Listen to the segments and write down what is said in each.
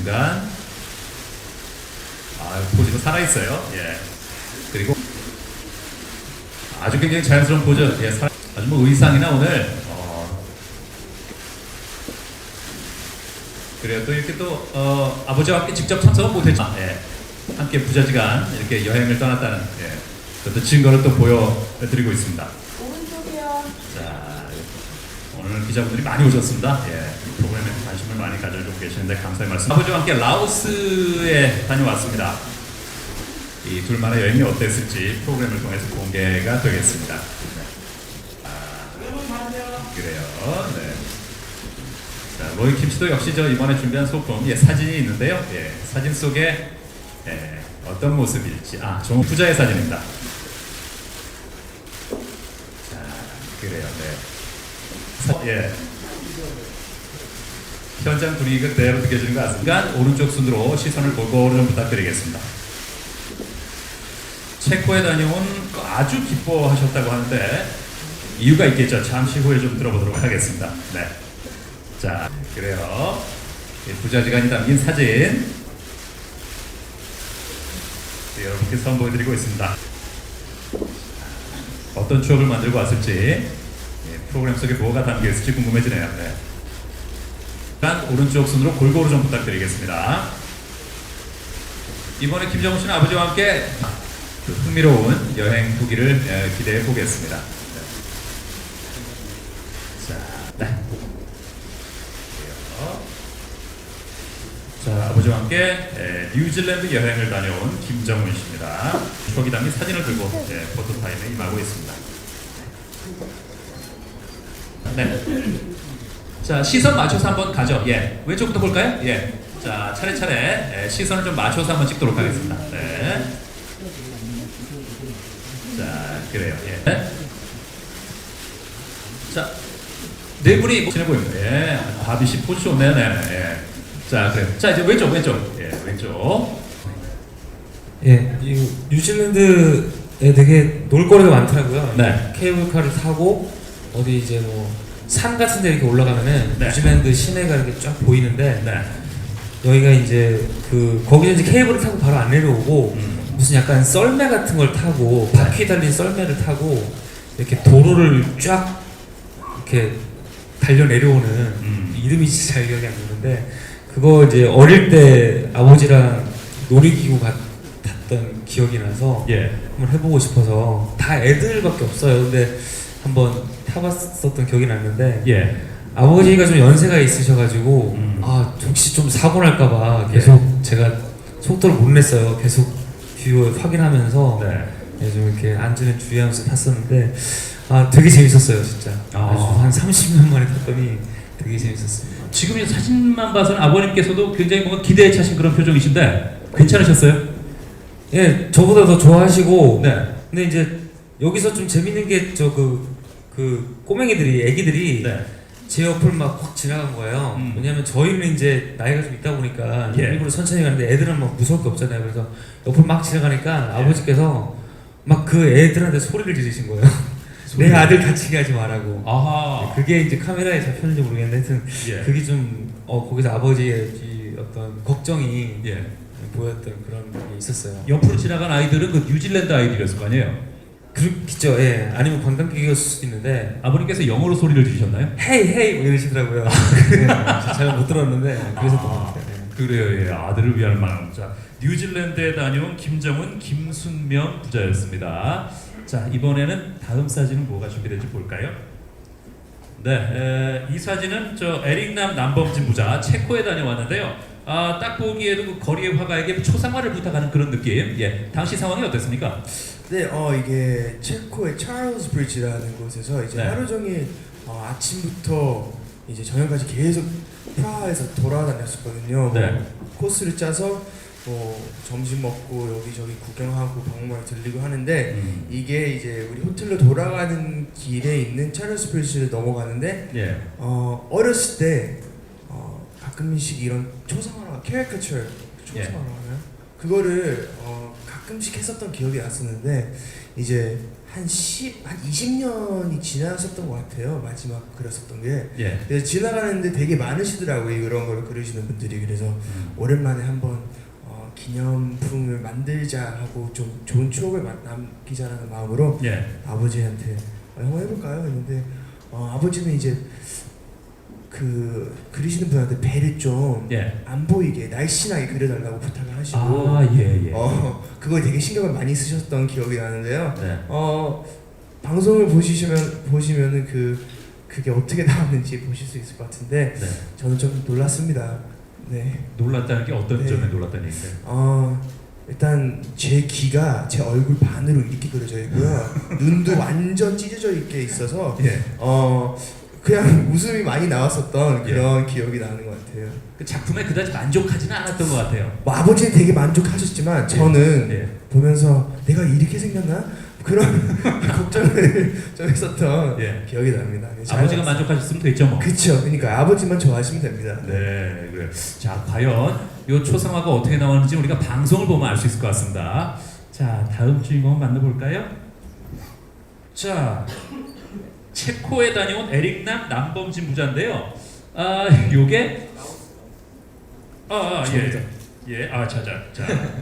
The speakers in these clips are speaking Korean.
순간 포즈가 살아있어요. 예. 그리고 아주 굉장히 자연스러운 포즈. 예, 아주 뭐 의상이나 오늘 그래요. 또 이렇게 또 아버지와 함께 직접 참석은 못했지만 함께 부자지간 이렇게 여행을 떠났다는 그것도 증거를 또 보여드리고 있습니다. 오른쪽이요. 자, 오늘 기자분들이 많이 오셨습니다. 프로그램에 관심을 많이 가져주고 계시는데 감사의 말씀. 아버지와 함께 라오스에 다녀왔습니다. 이 둘만의 여행이 어땠을지 프로그램을 통해서 공개가 되겠습니다. 그래요. 네. 자, 로이킴 씨도 역시 이번에 준비한 소품 사진이 있는데요. 사진 속에 어떤 모습일지 좋은 부자의 사진입니다. 자, 그래요. 네. 현장 분위기가 그대로 느껴지는 것 같습니다. 오른쪽 순으로 시선을 골고루 좀 부탁드리겠습니다. 체코에 다녀온 아주 기뻐하셨다고 하는데 이유가 있겠죠. 잠시 후에 좀 들어보도록 하겠습니다. 네. 자, 그래요. 부자지간이 담긴 사진 여러분께 선보여드리고 있습니다. 어떤 추억을 만들고 왔을지 프로그램 속에 뭐가 담겨있을지 궁금해지네요. 네. 오른쪽 순으로 골고루 좀 부탁드리겠습니다. 이번에 김정은 씨는 아버지와 함께 흥미로운 여행 후기를 기대해 보겠습니다. 자, 네. 자, 아버지와 함께 뉴질랜드 여행을 다녀온 김정은 씨입니다. 추억이 담긴 사진을 들고 포토타임에 임하고 있습니다. 네. 자, 시선 맞춰서 한번 가죠. 왼쪽부터 볼까요? 자, 차례차례 시선을 좀 맞춰서 한번 찍도록 하겠습니다. 네. 자, 그래요. 자, 네 분이 친해 보입니다. 바비 씨 포즈 좋네요. 네. 자, 그래. 자, 이제 왼쪽. 왼쪽. 이 뉴질랜드에 되게 놀거리가 많더라고요. 네. 케이블카를 타고 어디 이제 뭐 산 같은 데 이렇게 올라가면은 뉴질랜드 시내가 이렇게 쫙 보이는데 여기가 이제 거기서 이제 케이블을 타고 바로 안 내려오고 무슨 약간 썰매 같은 걸 타고 바퀴 달린 썰매를 타고 이렇게 도로를 쫙 이렇게 달려 내려오는 이름이 진짜 잘 기억이 안 나는데 그거 이제 어릴 때 아버지랑 놀이기구 탔던 기억이 나서 한번 해보고 싶어서 다 애들밖에 없어요. 근데 한번 타봤었던 기억이 났는데 아버지가 좀 연세가 있으셔가지고 혹시 좀 사고 날까봐 계속 제가 속도를 못 냈어요. 계속 뷰 확인하면서 좀 이렇게 안전에 주의하면서 탔었는데 되게 재밌었어요. 진짜 아주 한 30년 만에 탔더니 되게 재밌었어요. 지금 이 사진만 봐서는 아버님께서도 굉장히 뭔가 기대에 차신 그런 표정이신데 괜찮으셨어요? 저보다 더 좋아하시고 근데 이제 여기서 좀 재밌는 게 꼬맹이들이 애기들이 제 옆을 막 확 지나간 거예요. 왜냐면 저희는 이제 나이가 좀 있다 보니까 일부러 천천히 가는데 애들은 막 무서울 게 없잖아요. 그래서 옆을 막 지나가니까 아버지께서 막 그 애들한테 소리를 지르신 거예요. 내 아들 다치게 하지 말라고. 그게 이제 카메라에 잡혔는지 모르겠는데 하여튼 그게 좀 거기서 아버지의 이 어떤 걱정이 보였던 그런 게 있었어요. 옆으로 지나간 아이들은 그 뉴질랜드 아이들이었을 거 아니에요? 그렇겠죠. 아니면 관광객이었을 수도 있는데 아버님께서 영어로 소리를 지르셨나요? 헤이 뭐 이러시더라고요. 잘 못 들었는데 그래서 또 그래요. 아들을 위한 마음. 자, 뉴질랜드에 다녀온 김정은 김순명 부자였습니다. 자, 이번에는 다음 사진은 뭐가 준비될지 볼까요? 네, 이 사진은 에릭남 남범진 부자 체코에 다녀왔는데요. 딱 보기에도 그 거리의 화가에게 초상화를 부탁하는 그런 느낌. 당시 상황이 어땠습니까? 네, 이게 체코의 찰스 브리지라는 곳에서 이제 하루 종일 아침부터 이제 저녁까지 계속 프라하에서 돌아다녔었거든요. 코스를 짜서 점심 먹고 여기저기 구경하고 박물관 들리고 하는데 이게 이제 우리 호텔로 돌아가는 길에 있는 찰스 브리지를 넘어가는데 어렸을 때 가끔씩 이런 초상화나 캐리커처 초상화라고 하나요? 그거를 가끔씩 했었던 기억이 났었는데 이제 한 20년이 지났었던 것 같아요. 마지막 그렸었던 게. 예. 그래서 지나가는데 되게 많으시더라고요. 이런 걸 그리시는 분들이. 그래서 오랜만에 한번 기념품을 만들자 하고 좀 좋은 추억을 남기자라는 마음으로 예. 아버지한테 한번 해볼까요? 했는데 아버지는 이제 그 그리시는 분한테 배를 좀 안 예. 보이게 날씬하게 그려달라고 부탁을 하시고 아, 예, 예. 그거에 되게 신경을 많이 쓰셨던 기억이 나는데요. 네. 방송을 보시면은 그게 어떻게 나왔는지 보실 수 있을 것 같은데 네. 저는 좀 놀랐습니다. 네. 놀랐다는 게 어떤 네. 점에 놀랐다는 얘기인가요? 일단 제 귀가 제 얼굴 반으로 이렇게 그려져 있고요. 눈도 완전 찢어져 있게 있어서 예. 그냥 웃음이 많이 나왔었던 그런 기억이 나는 것 같아요. 그 작품에 그다지 만족하지는 않았던 것 같아요. 뭐 아버지는 되게 만족하셨지만 저는 예. 보면서 내가 이렇게 생겼나? 그런 걱정을 좀 했었던 예. 기억이 납니다. 아버지가 만족하셨으면 됐죠 뭐. 그쵸. 그러니까 아버지만 좋아하시면 됩니다. 네, 그래요. 자, 과연 이 초상화가 어떻게 나왔는지 우리가 방송을 보면 알 수 있을 것 같습니다. 자, 다음 주인공 만나볼까요? 자, 체코에 다녀온 에릭남 남범진 부자인데요. 요게 예, 자,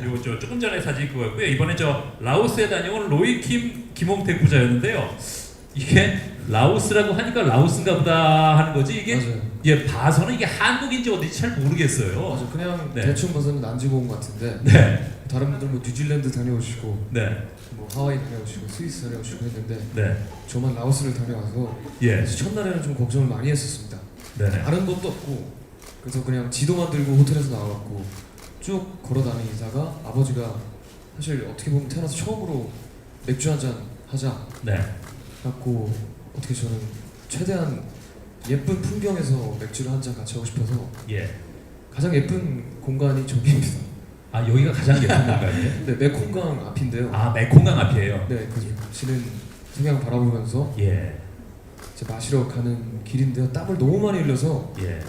요거 저 조금 전에 사진 그거였고요. 이번에 저 라오스에 다녀온 로이킴 김홍택 부자였는데요. 이게 라오스라고 하니까 라오스인가 보다 하는 거지 이게 맞아요. 예 봐서는 이게 한국인지 어딘지 잘 모르겠어요. 맞아, 그냥 네. 대충 봐서는 난지공 같은데 네, 다른 분들 뭐 뉴질랜드 다녀오시고 네, 뭐 하와이 다녀오시고 스위스 다녀오시고 했는데 네, 저만 라오스를 다녀와서 예, 그래서 첫날에는 좀 걱정을 많이 했었습니다. 네, 다른 것도 없고 그래서 그냥 지도만 들고 호텔에서 나와갖고 쭉 걸어다니다가 아버지가 사실 어떻게 보면 태어나서 처음으로 맥주 한잔 하자 네, 갖고 어떻게 저는 최대한 예쁜 풍경에서 맥주를 한 잔 같이 하고 싶어서 예. 가장 예쁜 공간이 저기입니다. 아 여기가 가장 예쁜 공간이에요? 네, 메콩강 앞인데요. 아 메콩강 앞이에요. 네, 그 지는 성향 바라보면서 예, 이제 마시러 가는 길인데요. 땀을 너무 많이 흘려서 예.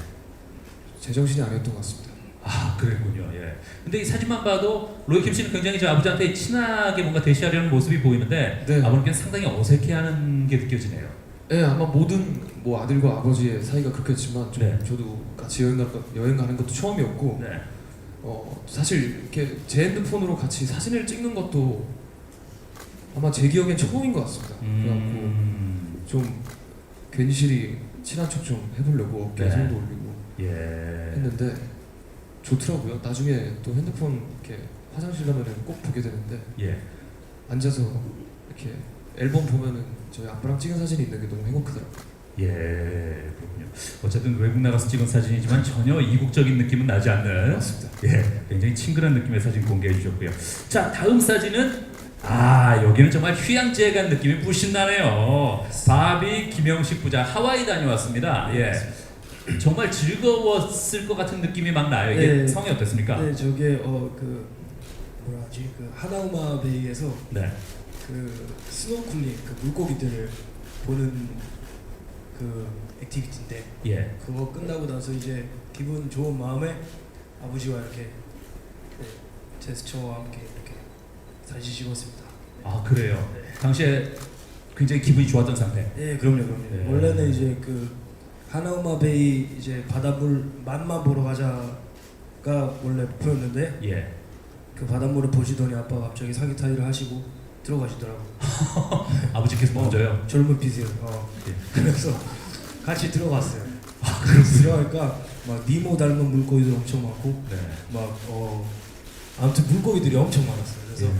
제정신이 아니었던 것 같습니다. 아 그랬군요. 예. 근데 이 사진만 봐도 로이킴 씨는 굉장히 저 아버지한테 친하게 뭔가 대시하려는 모습이 보이는데 네. 아버님께는 상당히 어색해하는 게 느껴지네요. 네, 아마 모든 뭐 아들과 아버지의 사이가 그렇겠지만 네. 저도 같이 여행 가는 것도 처음이었고 네, 사실 이렇게 제 핸드폰으로 같이 사진을 찍는 것도 아마 제 기억엔 처음인 것 같습니다. 그래갖고 좀 괜시리 친한 척 좀 해보려고 어깨에 네. 손도 올리고 예, 했는데 좋더라고요. 나중에 또 핸드폰 이렇게 화장실 가면은 꼭 보게 되는데 예. 앉아서 이렇게 앨범 보면은 저희 아빠랑 찍은 사진이 있는 게 너무 행복하더라고요. 예, 그렇군요. 어쨌든 외국 나가서 찍은 사진이지만 전혀 이국적인 느낌은 나지 않는 맞습니다. 예, 굉장히 친근한 느낌의 사진 공개해 주셨고요. 자, 다음 사진은 여기는 정말 휴양지에 간 느낌이 물씬 나네요. 바비 김영식 부자 하와이 다녀왔습니다. 예, 정말 즐거웠을 것 같은 느낌이 막 나요. 이게 네. 성이 어땠습니까? 네, 저게 그 뭐라지 그 하나우마 베이에서 네, 그 스노클링 그 물고기들을 보는 그 액티비티인데 예, 그거 끝나고 나서 이제 기분 좋은 마음에 아버지와 이렇게 제스처와 함께 이렇게 사진 찍었습니다. 아 그래요. 당시에 굉장히 기분이 좋았던 상태. 네, 그럼요. 네. 원래는 이제 그 하나우마 베이 이제 바닷물 맛만 보러 가자가 원래 목표였는데 예. 그 바닷물을 보시더니 아빠가 갑자기 사기 타이를 하시고 들어가시더라고. 아버지께서 먼저요. 젊은 빛이요. 예. 그래서 같이 들어갔어요. 그렇군요. 들어가니까 막 니모 닮은 물고기들 엄청 많고 네. 막 아무튼 물고기들이 엄청 많았어요. 그래서 예.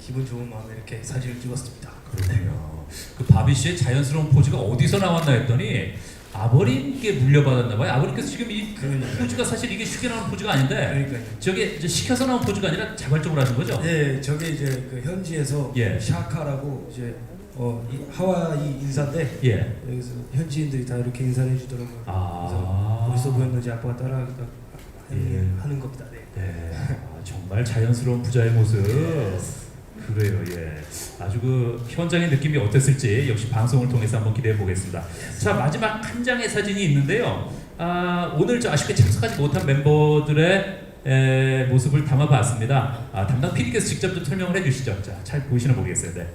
기분 좋은 마음에 이렇게 사진을 찍었습니다. 그렇군요. 그 바비 씨의 자연스러운 포즈가 어디서 나왔나 했더니 아버님께 물려받았나 봐요. 아버님께서 지금 이 그러니까요. 포즈가 사실 이게 쉽게 나오는 포즈가 아닌데 그러니까요. 저게 이제 시켜서 나온 포즈가 아니라 자발적으로 하신 거죠? 네, 저게 이제 그 현지에서 예. 샤카라고 이제 이 하와이 인사인데 예. 여기서 현지인들이 다 이렇게 인사를 해주더라고요. 아. 멋있어 보였는지 아빠가 따라하기도 예. 하는 겁니다. 네. 네. 정말 자연스러운 부자의 모습. 그래요, 예. 아주 그 현장의 느낌이 어땠을지 역시 방송을 통해서 한번 기대해 보겠습니다. 자, 마지막 한 장의 사진이 있는데요. 오늘 저 아쉽게 참석하지 못한 멤버들의 모습을 담아봤습니다. 담당 PD께서 직접 좀 설명을 해주시죠. 자, 잘 보이시나 모르겠어요. 네.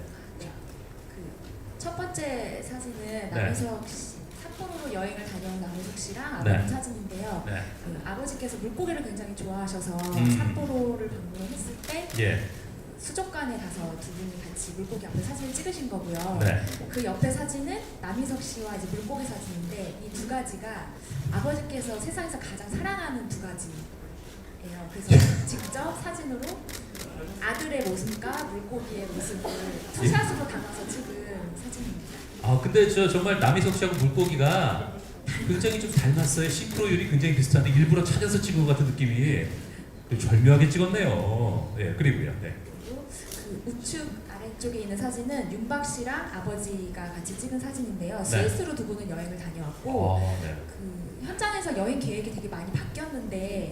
첫 번째 사진은 네. 남희석 씨, 삿포로로 여행을 다녀온 남희석 씨랑 네. 아버지 사진인데요. 네. 아버지께서 물고기를 굉장히 좋아하셔서 음. 삿포로를 방문했을 때 예. 수족관에 가서 두 분이 같이 물고기 앞에 사진을 찍으신 거고요. 네. 그 옆에 사진은 남희석 씨와 이제 물고기 사진인데 이 두 가지가 아버지께서 세상에서 가장 사랑하는 두 가지예요. 그래서 직접 사진으로 아들의 모습과 물고기의 모습을 투샷으로 담아서 찍은 사진입니다. 근데 저 정말 남희석 씨하고 물고기가 굉장히 좀 닮았어요. 싱크로율이 굉장히 비슷한데 일부러 찾아서 찍은 것 같은 느낌이 절묘하게 찍었네요. 예, 그리고요. 네. 그리고 그 우측 아래쪽에 있는 사진은 윤박 씨랑 아버지가 같이 찍은 사진인데요. 스위스로 두 분은 여행을 다녀왔고 네. 그 현장에서 여행 계획이 되게 많이 바뀌었는데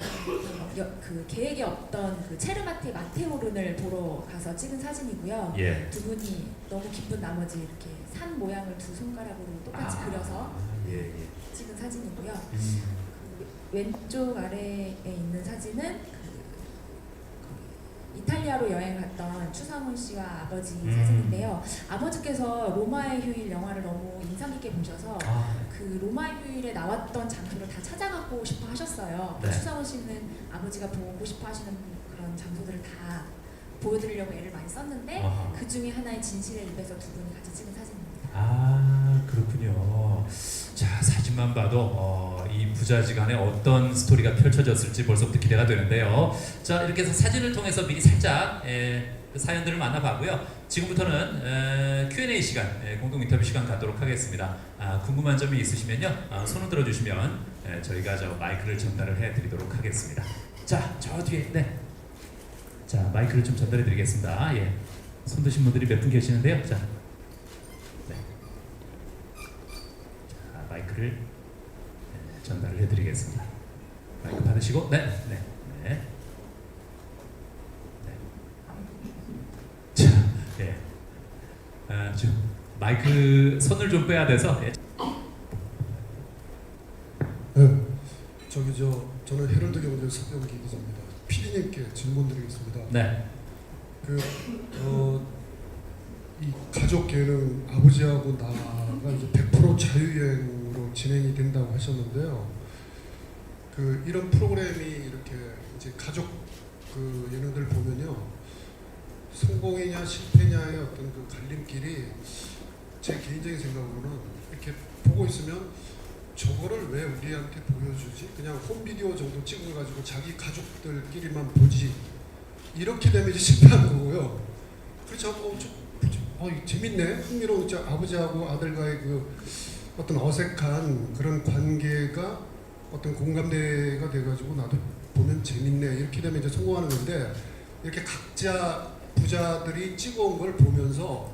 그 계획에 없던 그 체르마테 마테오른을 보러 가서 찍은 사진이고요. 예. 두 분이 너무 기쁜 나머지 이렇게 산 모양을 두 손가락으로 똑같이 그려서 예, 예. 찍은 사진이고요. 그 왼쪽 아래에 있는 사진은 이탈리아로 여행 갔던 추성훈 씨와 아버지 사진인데요. 아버지께서 로마의 휴일 영화를 너무 인상 깊게 보셔서 그 로마의 휴일에 나왔던 장소를 다 찾아가고 싶어 하셨어요. 네. 추성훈 씨는 아버지가 보고 싶어 하시는 그런 장소들을 다 보여드리려고 애를 많이 썼는데 아하. 그 중에 하나의 진실의 입에서 두 분이 같이 찍은 사진입니다. 그렇군요. 자, 사진만 봐도 이 부자지간에 어떤 스토리가 펼쳐졌을지 벌써부터 기대가 되는데요. 자, 이렇게 해서 사진을 통해서 미리 살짝 사연들을 만나봤고요. 지금부터는 Q&A 시간, 공동 인터뷰 시간 갖도록 하겠습니다. 궁금한 점이 있으시면요, 손을 들어주시면 저희가 저 마이크를 전달을 해드리도록 하겠습니다. 자, 저 뒤에, 네. 자, 마이크를 좀 전달해드리겠습니다. 예. 손 드신 분들이 몇 분 계시는데요. 자. 마이크를 전달을 해드리겠습니다. 마이크 받으시고, 네. 자, 예. 좀 마이크 손을 좀 빼야 돼서. 예. 네, 저는 헤럴드 경제 서병기 기자입니다. PD님께 질문드리겠습니다. 네. 이 가족 예능 아버지하고 나가 이제 100% 자유여행으로 진행이 된다고 하셨는데요. 이런 프로그램이 이렇게 이제 가족 예능들 보면요, 성공이냐 실패냐의 어떤 그 갈림길이 제 개인적인 생각으로는 이렇게 보고 있으면 저거를 왜 우리한테 보여주지? 그냥 홈비디오 정도 찍어가지고 자기 가족들끼리만 보지. 이렇게 되면 이제 실패한 거고요. 그렇죠. 재밌네. 흥미로운 아버지하고 아들과의 그 어떤 어색한 그런 관계가 어떤 공감대가 돼가지고 나도 보면 재밌네. 이렇게 되면 이제 성공하는 건데, 이렇게 각자 부자들이 찍어온 걸 보면서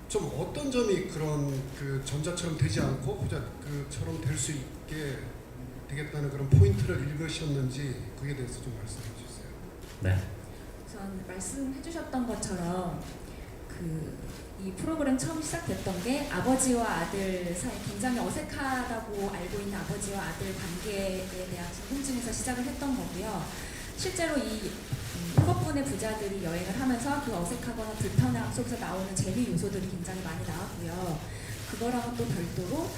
좀 어떤 점이 그런 그 전자처럼 되지 않고 부자처럼 될 수 있게 되겠다는 그런 포인트를 읽으셨는지 그에 대해서 좀 말씀해 주세요. 네. 우선 말씀해주셨던 것처럼 이 프로그램 처음 시작됐던 게 아버지와 아들 사이 굉장히 어색하다고 알고 있는 아버지와 아들 관계에 대한 궁금증에서 시작을 했던 거고요. 실제로 이 7분의 부자들이 여행을 하면서 그 어색하거나 불편함 속에서 나오는 재미 요소들이 굉장히 많이 나왔고요. 그거랑은 또 별도로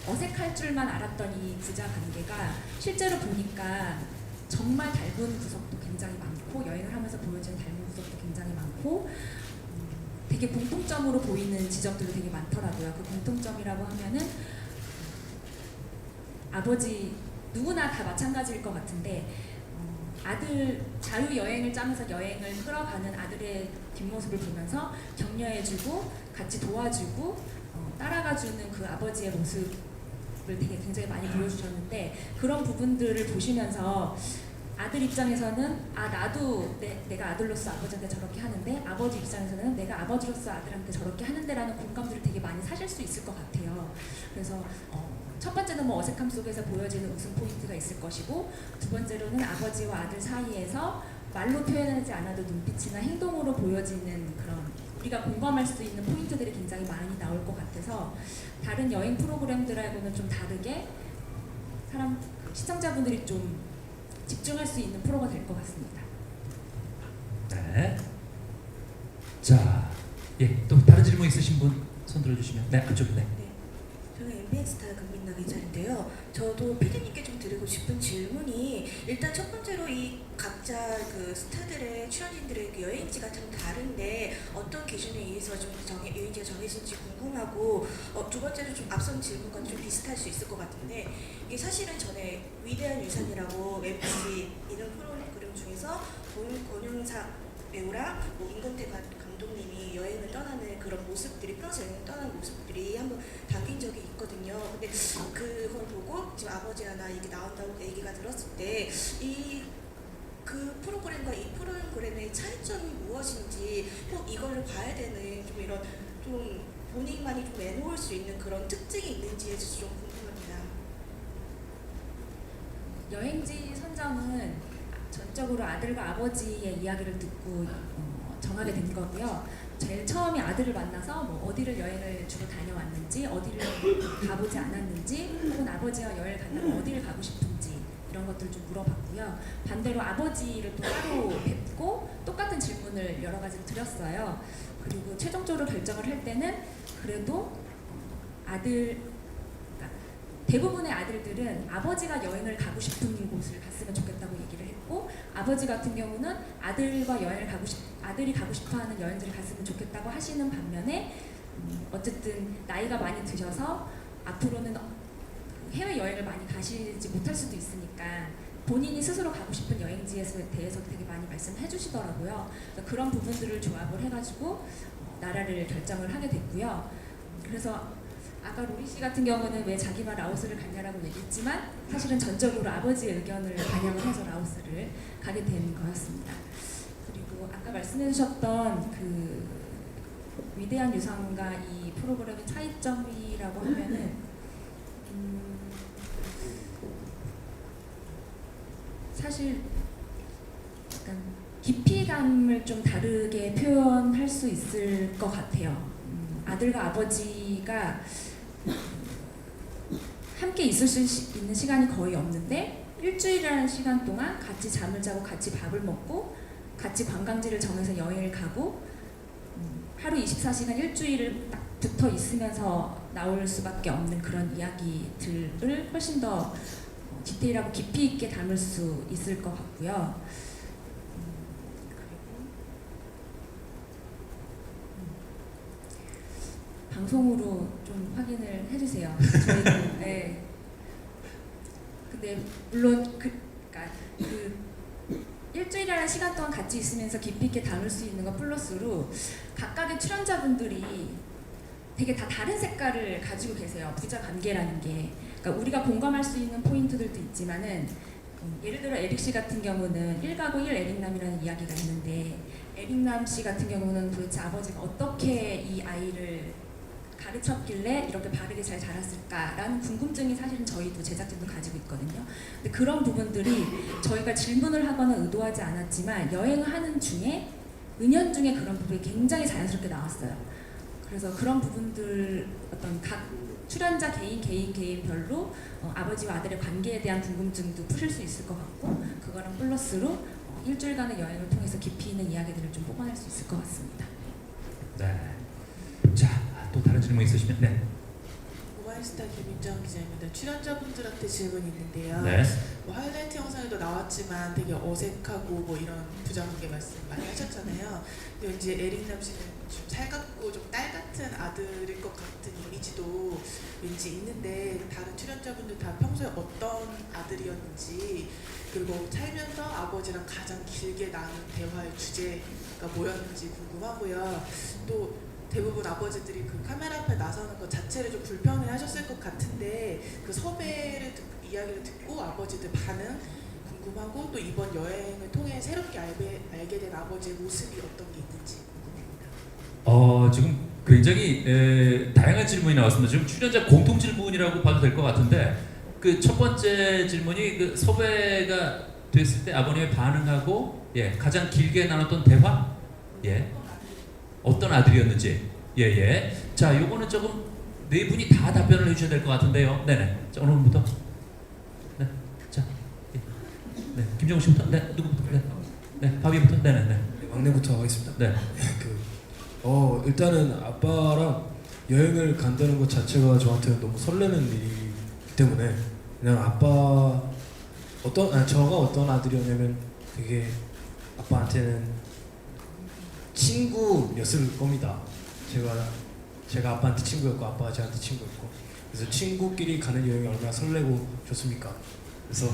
어색할 줄만 알았던 이 부자 관계가 실제로 보니까 정말 닮은 구석도 굉장히 많고, 여행을 하면서 보여지는 닮은 구석도 굉장히 많고, 되게 공통점으로 보이는 지점들도 되게 많더라고요. 그 공통점이라고 하면은 아버지 누구나 다 마찬가지일 것 같은데, 아들 자유 여행을 짜면서 여행을 끌어가는 아들의 뒷모습을 보면서 격려해주고 같이 도와주고 따라가주는 그 아버지의 모습을 되게 굉장히 많이 보여주셨는데, 그런 부분들을 보시면서 아들 입장에서는 나도 내가 아들로서 아버지한테 저렇게 하는데, 아버지 입장에서는 내가 아버지로서 아들한테 저렇게 하는데라는 공감들을 되게 많이 사실 수 있을 것 같아요. 그래서 첫 번째는 뭐 어색함 속에서 보여지는 웃음 포인트가 있을 것이고, 두 번째로는 아버지와 아들 사이에서 말로 표현하지 않아도 눈빛이나 행동으로 보여지는 그런 우리가 공감할 수 있는 포인트들이 굉장히 많이 나올 것 같아서, 다른 여행 프로그램들하고는 좀 다르게 시청자분들이 좀 집중할 수 있는 프로가 될 것 같습니다. 네. 자, 예, 또 다른 질문 있으신 분 손 들어주시면. 네, 안쪽에. 네. 저는 MBN스타 금민나 기자인데요. 저도 피디님께 좀 드리고 싶은 질문이 일단 첫 번째로 이 각자 그 스타들의 출연진들의 그 여행지가 좀 다른데 어떤 기준에 의해서 좀 여행지가 정해진지 궁금하고 두 번째로 좀 앞선 질문과 좀 비슷할 수 있을 것 같은데 이게 사실은 전에 위대한 유산이라고 웹시 이런 프로그램 중에서 권영사 배우랑 뭐 임건태 감독님이 여행을 떠나는 그런 모습들이 프랑스 여행을 떠나는 모습들이 한번 담긴 적이 있거든요. 근데 그걸 보고 지금 아버지와 나 얘기 나온다고 얘기가 들었을 때 그 프로그램과 이 프로그램의 차이점이 무엇인지 꼭 이걸 봐야 되는 좀 이런 좀 본인만이 좀 내놓을 수 있는 그런 특징이 있는지에 대해서 좀 궁금합니다. 여행지 선정은 전적으로 아들과 아버지의 이야기를 듣고 정하게 된 거고요. 제일 처음에 아들을 만나서 뭐 어디를 여행을 주로 다녀왔는지, 어디를 가보지 않았는지, 혹은 아버지와 여행을 간다면 어디를 가고 싶은지 이런 것들을 좀 물어봤고요. 반대로 아버지를 또 따로 뵙고 똑같은 질문을 여러 가지를 드렸어요. 그리고 최종적으로 결정을 할 때는 그래도 대부분의 아들들은 아버지가 여행을 가고 싶은 곳을 갔으면 좋겠다고 얘기를 했고, 아버지 같은 경우는 아들과 여행을 아들이 가고 싶어하는 여행지를 갔으면 좋겠다고 하시는 반면에 어쨌든 나이가 많이 드셔서 앞으로는 해외 여행을 많이 가시지 못할 수도 있으니까 본인이 스스로 가고 싶은 여행지에 대해서 되게 많이 말씀해 주시더라고요. 그런 부분들을 조합을 해가지고 나라를 결정을 하게 됐고요. 그래서 아까 로리 씨 같은 경우는 왜 자기가 라오스를 갔냐라고 얘기했지만 사실은 전적으로 아버지의 의견을 반영을 해서 라오스를 가게 된 거였습니다. 그리고 아까 말씀해 주셨던 그 위대한 유산과 이 프로그램의 차이점이라고 하면은 사실 약간 깊이감을 좀 다르게 표현할 수 있을 것 같아요. 아들과 아버지가 함께 있을 수 있는 시간이 거의 없는데 일주일이라는 시간 동안 같이 잠을 자고 같이 밥을 먹고 같이 관광지를 정해서 여행을 가고 하루 24시간 일주일을 딱 붙어 있으면서 나올 수밖에 없는 그런 이야기들을 훨씬 더 디테일하고 깊이 있게 담을 수 있을 것 같고요. 방송으로 좀 확인을 해주세요. 저희도 네. 근데 물론 그러니까 일주일이라는 시간 동안 같이 있으면서 깊이 있게 담을 수 있는 것 플러스로 각각의 출연자분들이 되게 다 다른 색깔을 가지고 계세요. 부자 관계라는 게. 그러니까 우리가 공감할 수 있는 포인트들도 있지만은 예를 들어 에릭 씨 같은 경우는 1가구 1 에릭남이라는 이야기가 있는데 에릭남 씨 같은 경우는 도대체 아버지가 어떻게 이 아이를 가르쳤길래 이렇게 바르게 잘 자랐을까라는 궁금증이 사실은 저희도 제작진도 가지고 있거든요. 근데 그런 부분들이 저희가 질문을 하거나 의도하지 않았지만 여행을 하는 중에 은연중에 그런 부분이 굉장히 자연스럽게 나왔어요. 그래서 그런 부분들 어떤 각 출연자 개인별로 아버지와 아들의 관계에 대한 궁금증도 푸실 수 있을 것 같고 그거랑 플러스로 일주일간의 여행을 통해서 깊이 있는 이야기들을 좀 뽑아낼 수 있을 것 같습니다. 네. 자, 또 다른 질문 있으시면 네. 모바일스타 김윤정 기자입니다. 출연자분들한테 질문이 있는데요. 네. 뭐 하이라이트 영상에도 나왔지만 되게 어색하고 뭐 이런 부자관계 말씀 많이 하셨잖아요. 근데 왠지 에릭남 씨는 좀 살갑고 좀 딸 같은 아들일 것 같은 이미지도 왠지 있는데 다른 출연자분들 다 평소에 어떤 아들이었는지 그리고 살면서 아버지랑 가장 길게 나눈 대화의 주제가 뭐였는지 궁금하고요. 또 대부분 아버지들이 그 카메라 앞에 나서는 것 자체를 좀 불편해하셨을 것 같은데 그 섭외를 이야기를 듣고 아버지들 반응 궁금하고 또 이번 여행을 통해 새롭게 알게 된 아버지의 모습이 어떤 게 있는지 궁금합니다. 지금 굉장히 다양한 질문이 나왔습니다. 지금 출연자 공통 질문이라고 봐도 될 것 같은데 그 첫 번째 질문이 그 섭외가 됐을 때 아버님의 반응하고 가장 길게 나눴던 대화 어떤 아들이었는지 자 요거는 조금 네 분이 다 답변을 해주셔야 될 것 같은데요. 네네. 자 어느 분부터? 네. 자. 네, 김정우 씨부터. 네, 누구부터? 네, 네, 바비부터. 네, 네, 네. 막내부터 하겠습니다. 네. 일단은 아빠랑 여행을 간다는 것 자체가 저한테는 너무 설레는 일이기 때문에 그냥 저가 어떤 아들이었냐면 되게 아빠한테는 친구였을 겁니다. 제가 아빠한테 친구였고 아빠가 저한테 친구였고 그래서 친구끼리 가는 여행이 얼마나 설레고 좋습니까? 그래서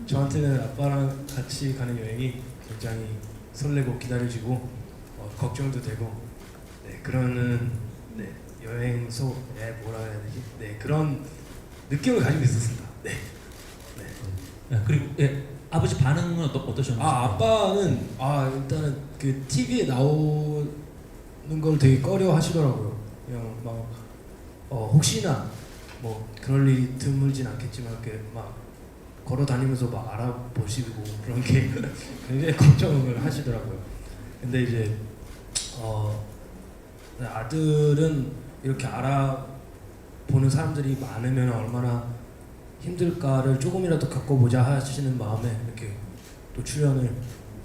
저한테는 아빠랑 같이 가는 여행이 굉장히 설레고 기다려지고 걱정도 되고 그러는 여행소에 뭐라 해야 되지? 그런 느낌을 가지고 있었습니다. 네. 그리고 아버지 반응은 어떠셨는지? 아빠는 일단은 그 TV에 나오는 걸 되게 꺼려 하시더라고요. 그냥 막 혹시나 뭐 그럴 일이 드물진 않겠지만 이렇게 막 걸어 다니면서 막 알아보시고 그런 게 굉장히 걱정을 하시더라고요. 근데 이제 아들은 이렇게 알아보는 사람들이 많으면 얼마나 힘들까를 조금이라도 겪어보자 하시는 마음에 이렇게 또 출연을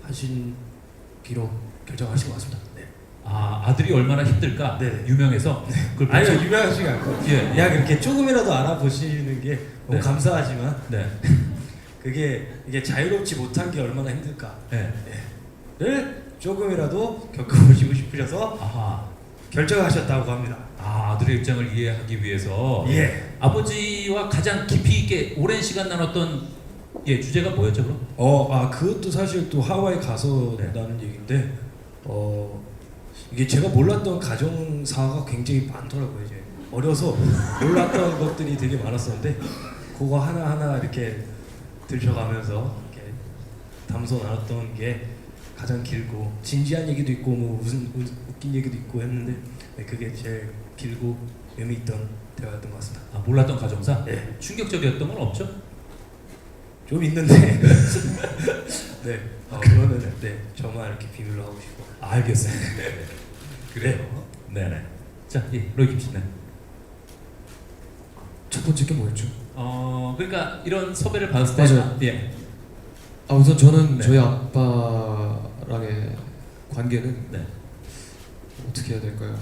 하시기로 결정하신 것 같습니다. 네. 아들이 얼마나 힘들까? 네. 유명해서. 그걸 아니요, 보면서- 유명하시지 않고 그냥 이렇게 조금이라도 알아보시는 게 너무 감사하지만 네. 이게 자유롭지 못한 게 얼마나 힘들까를 네. 조금이라도 겪어보시고 싶으셔서 아하. 결정하셨다고 합니다. 아들의 입장을 이해하기 위해서. 예. 아버지와 가장 깊이 있게 오랜 시간 나눴던 주제가 뭐였죠, 그럼? 그것도 사실 또 하와이 가서 네. 나는 얘기인데 이게 제가 몰랐던 가정사가 굉장히 많더라고요. 이제 어려서 몰랐던 것들이 되게 많았었는데 그거 하나하나 이렇게 들춰가면서 이렇게 담소 나눴던 게 가장 길고 진지한 얘기도 있고 뭐 웃긴 얘기도 있고 했는데 그게 제일 길고 의미 있던 대화였던 것 같습니다. 몰랐던 가정사? 네. 충격적이었던 건 없죠? 좀 있는데 그거는 저만 이렇게 비밀로 하고 싶고. 알겠습니다. 네. 그래요. 네네. 자, 로이 김 씨. 네. 첫 번째 게 뭐였죠? 그러니까 이런 섭외를 받았을 때. 맞아요. 예. 우선 저는 네. 저희 아빠랑의 관계는 네. 어떻게 해야 될까요?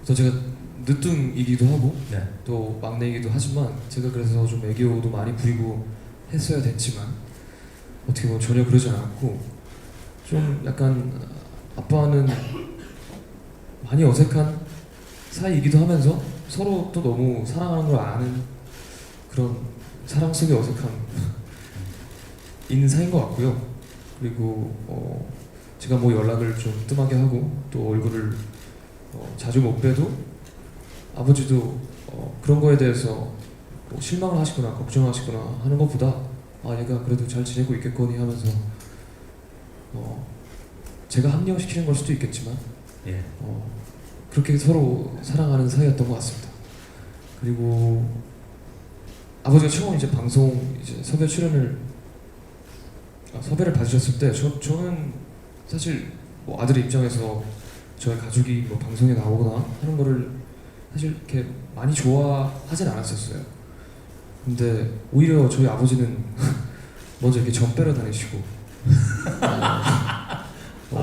우선 제가 늦둥이기도 하고 네. 또 막내이기도 하지만 제가 그래서 좀 애교도 많이 부리고 했어야 됐지만 어떻게 보면 전혀 그러지 않았고 좀 약간 아빠는 많이 어색한 사이이기도 하면서 서로 또 너무 사랑하는 걸 아는 그런 사랑 속의 어색함 있는 사이인 것 같고요. 그리고 제가 뭐 연락을 좀 뜸하게 하고 또 얼굴을 자주 못 봬도 아버지도 그런 거에 대해서 뭐 실망을 하시거나 걱정하시거나 하는 것보다 얘가 그래도 잘 지내고 있겠거니 하면서 제가 합리화시키는 걸 수도 있겠지만 예. 그렇게 서로 사랑하는 사이였던 것 같습니다. 그리고 아버지가 처음 이제 방송 이제 섭외 출연을 섭외를 받으셨을 때 저는 사실 뭐 아들의 입장에서 저희 가족이 뭐 방송에 나오거나 하는 거를 사실 이렇게 많이 좋아하진 않았었어요. 근데 오히려 저희 아버지는 먼저 이렇게 점 빼러 다니시고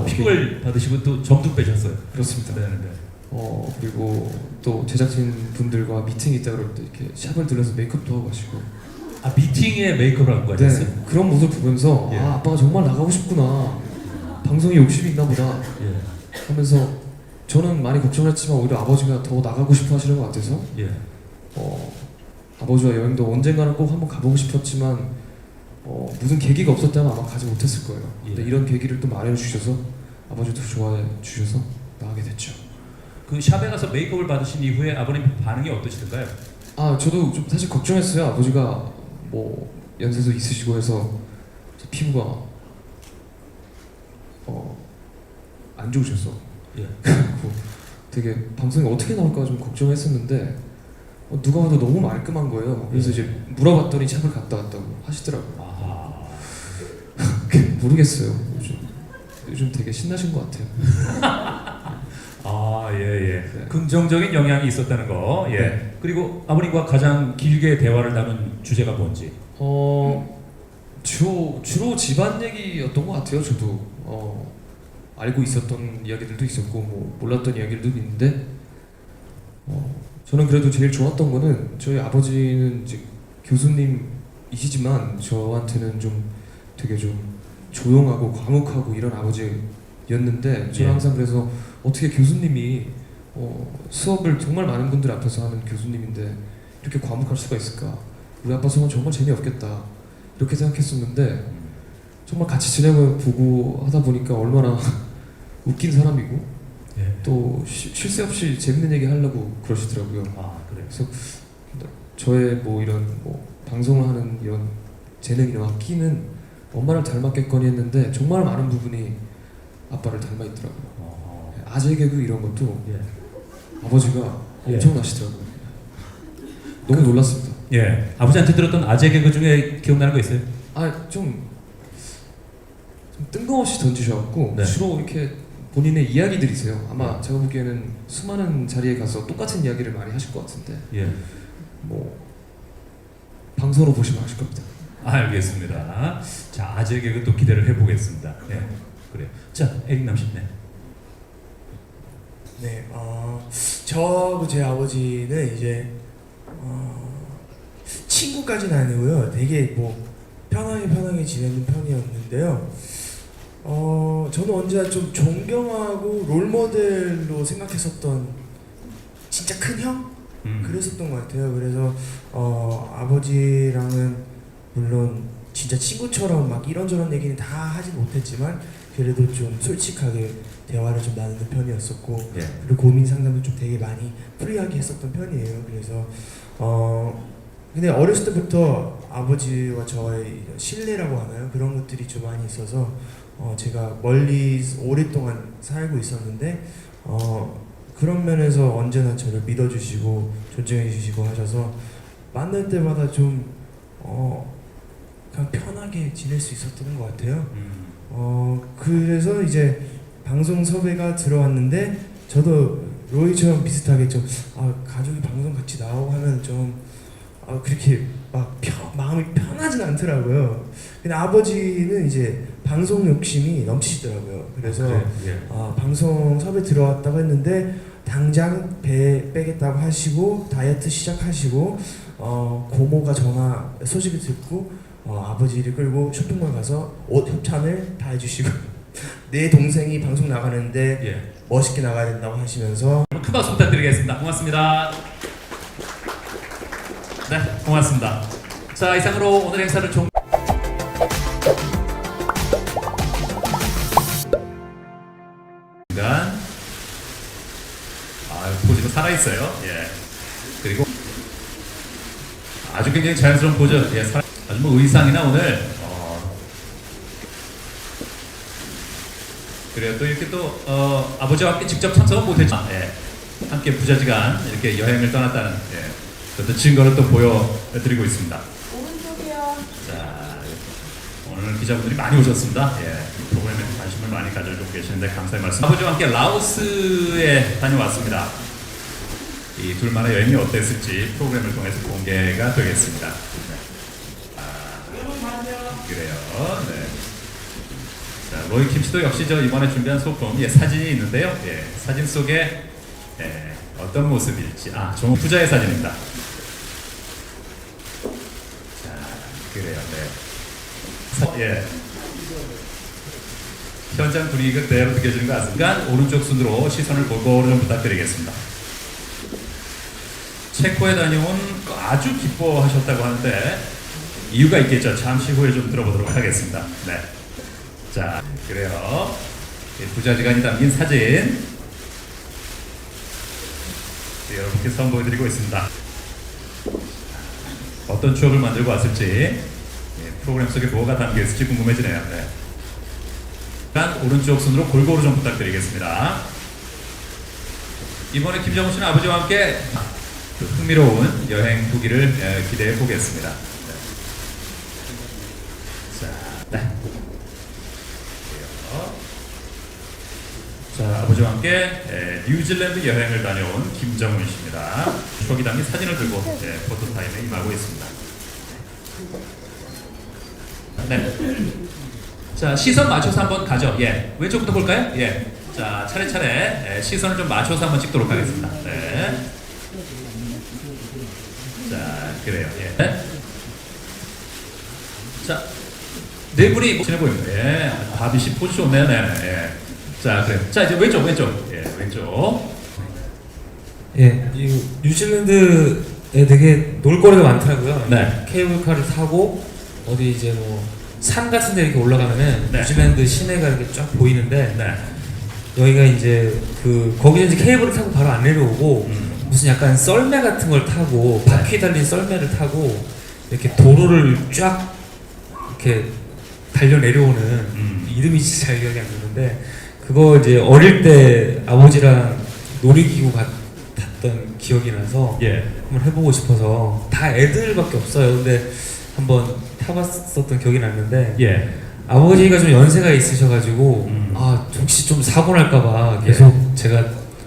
픽을 받으시고 또 점도 빼셨어요. 그렇습니다. 네, 네. 그리고 또 제작진 분들과 미팅이 있다 그럴 때 이렇게 샵을 들려서 메이크업도 하고 가시고. 미팅에 메이크업을 한 거예요? 네, 그런 모습을 보면서 예. 아빠가 정말 나가고 싶구나. 방송에 욕심이 있나 보다. 예. 하면서 저는 많이 걱정했지만 오히려 아버지가 더 나가고 싶어 하시는 것 같아서 예. 아버지와 여행도 언젠가는 꼭 한번 가보고 싶었지만 무슨 계기가 없었다면 아마 가지 못했을 거예요. 근데 예. 이런 계기를 또 마련해 주셔서 아버지도 좋아해 주셔서 나가게 됐죠. 그 샵에 가서 메이크업을 받으신 이후에 아버님 반응이 어떠시던가요? 저도 좀 사실 걱정했어요. 아버지가 뭐 연세도 있으시고 해서 피부가 안 좋으셨어. 예. 그리고 되게 방송이 어떻게 나올까 좀 걱정했었는데 누가 봐도 너무 말끔한 거예요. 그래서 이제 물어봤더니 샵을 갔다 왔다고 하시더라고요. 모르겠어요. 요즘 되게 신나신 것 같아요. 예. 네. 긍정적인 영향이 있었다는 거. 예. 네. 그리고 아버님과 가장 길게 대화를 나눈 주제가 뭔지. 주로 집안 얘기였던 것 같아요. 저도 알고 있었던 이야기들도 있었고 뭐 몰랐던 이야기들도 있는데 저는 그래도 제일 좋았던 거는 저희 아버지는 이제 교수님이시지만 저한테는 좀 되게 좀 조용하고 과묵하고 이런 아버지였는데 저는 예. 항상 그래서 어떻게 교수님이 수업을 정말 많은 분들 앞에서 하는 교수님인데 이렇게 과묵할 수가 있을까? 우리 아빠 수업은 정말 재미없겠다 이렇게 생각했었는데 정말 같이 지내보고 하다 보니까 얼마나 웃긴 사람이고 예. 또 쉴 새 없이 재밌는 얘기 하려고 그러시더라고요. 아, 그래요. 그래서 저의 뭐 이런 뭐 방송을 하는 이런 재능이나 끼는 엄마를 닮았겠거니 했는데 정말 많은 부분이 아빠를 닮아 있더라고요. 아재 개그 이런 것도 예. 아버지가 예. 엄청나시더라고요. 너무 놀랐습니다. 예. 아버지한테 들었던 아재 개그 중에 기억나는 거 있어요? 좀 뜬금없이 던지셔갖고 네. 주로 이렇게 본인의 이야기들이세요. 아마 제가 보기에는 수많은 자리에 가서 똑같은 이야기를 많이 하실 것 같은데 예. 뭐 방송으로 보시면 아실 겁니다. 알겠습니다. 자, 아재 개그 또 기대를 해보겠습니다. 예. 그래요. 자, 에릭남 씨. 네. 네, 저하고 제 아버지는 이제 친구까지는 아니고요. 되게 뭐 편하게 지내는 편이었는데요. 저는 언제나 좀 존경하고 롤모델로 생각했었던 진짜 큰 형? 그랬었던 것 같아요. 그래서 아버지랑은 물론 진짜 친구처럼 막 이런저런 얘기는 다 하진 못했지만 그래도 좀 솔직하게 대화를 좀 나누는 편이었었고 예. 그리고 고민 상담도 좀 되게 많이 프리하게 했었던 편이에요. 그래서 근데 어렸을 때부터 아버지와 저의 신뢰라고 하나요? 그런 것들이 좀 많이 있어서 제가 멀리 오랫동안 살고 있었는데 그런 면에서 언제나 저를 믿어주시고 존중해주시고 하셔서 만날 때마다 좀 그냥 편하게 지낼 수 있었던 것 같아요. 그래서 이제 방송 섭외가 들어왔는데 저도 로이처럼 비슷하게 좀 가족이 방송 같이 나오고 하면 좀 그렇게 막 마음이 편하진 않더라고요. 근데 아버지는 이제 방송 욕심이 넘치시더라고요. 그래서 예. 방송 섭외 들어왔다고 했는데 당장 배 빼겠다고 하시고 다이어트 시작하시고 고모가 전화 소식을 듣고 아버지를 끌고 쇼핑몰 가서 옷 협찬을 다 해주시고 내 동생이 방송 나가는데 예. 멋있게 나가야 된다고 하시면서 큰 박수 부탁드리겠습니다. 고맙습니다. 네, 고맙습니다. 자, 이상으로 오늘 행사를 종 포즈가 살아있어요. 예. 그리고 아주 굉장히 자연스러운 포즈. 예, 아주 뭐 의상이나 오늘 그래요. 또 이렇게 또 아버지와 함께 직접 참석은 못했지만 함께 부자지간 이렇게 여행을 떠났다는 어떤 증거를 또 보여드리고 있습니다. 오른쪽이요. 자, 오늘 기자분들이 많이 오셨습니다. 프로그램에 관심을 많이 가져주고 계시는데 감사의 말씀. 아버지와 함께 라오스에 다녀왔습니다. 이 둘만의 여행이 어땠을지 프로그램을 통해서 공개가 되겠습니다. 그래요. 네. 자, 로이킴 씨도 역시 이번에 준비한 소품 사진이 있는데요. 사진 속에 어떤 모습일지 좀 부자의 사진입니다. 자, 그래요. 네. 현장 분위기가 그대로 느껴지는 것 같습니다. 오른쪽 순으로 시선을 골고루 좀 부탁드리겠습니다. 체코에 다녀온 아주 기뻐하셨다고 하는데 이유가 있겠죠. 잠시 후에 좀 들어보도록 하겠습니다. 네. 자, 그래요. 부자지간이 담긴 사진 여러분께 선보여드리고 있습니다. 어떤 추억을 만들고 왔을지 프로그램 속에 뭐가 담겨 있을지 궁금해지네요. 오른쪽 순으로 골고루 좀 부탁드리겠습니다. 이번에 김정우 씨는 아버지와 함께 흥미로운 여행 후기를 기대해 보겠습니다. 자, 아버지와 함께 뉴질랜드 여행을 다녀온 김정훈 씨입니다. 추억이 담긴 사진을 들고 포토타임에 임하고 있습니다. 네. 자, 시선 맞춰서 한번 가죠. 예. 왼쪽부터 볼까요? 예. 자, 차례차례 시선을 좀 맞춰서 한번 찍도록 하겠습니다. 네. 자, 그래요. 예. 네. 자, 네 분이 친해 보입니다. 예. 바비 씨 포즈 좋네요. 네. 예. 자, 그래요. 자, 이제 왼쪽. 예, 왼쪽. 예, 이 뉴질랜드에 되게 놀거리가 많더라고요. 네. 케이블카를 타고 어디 이제 뭐 산 같은 데 이렇게 올라가면은 네. 뉴질랜드 시내가 이렇게 쫙 보이는데 네. 여기가 이제 거기는 이제 케이블을 타고 바로 안 내려오고 무슨 약간 썰매 같은 걸 타고 바퀴 달린 썰매를 타고 이렇게 도로를 쫙 이렇게 달려 내려오는 이름이 진짜 잘 기억이 안 나는데 그거 이제 어릴 때 아버지랑 놀이기구 탔던 기억이 나서 예. 한번 해보고 싶어서 다 애들밖에 없어요. 근데 한번 타봤었던 기억이 났는데 예. 아버지가 좀 연세가 있으셔가지고 아 혹시 좀 사고 날까봐 계속 제가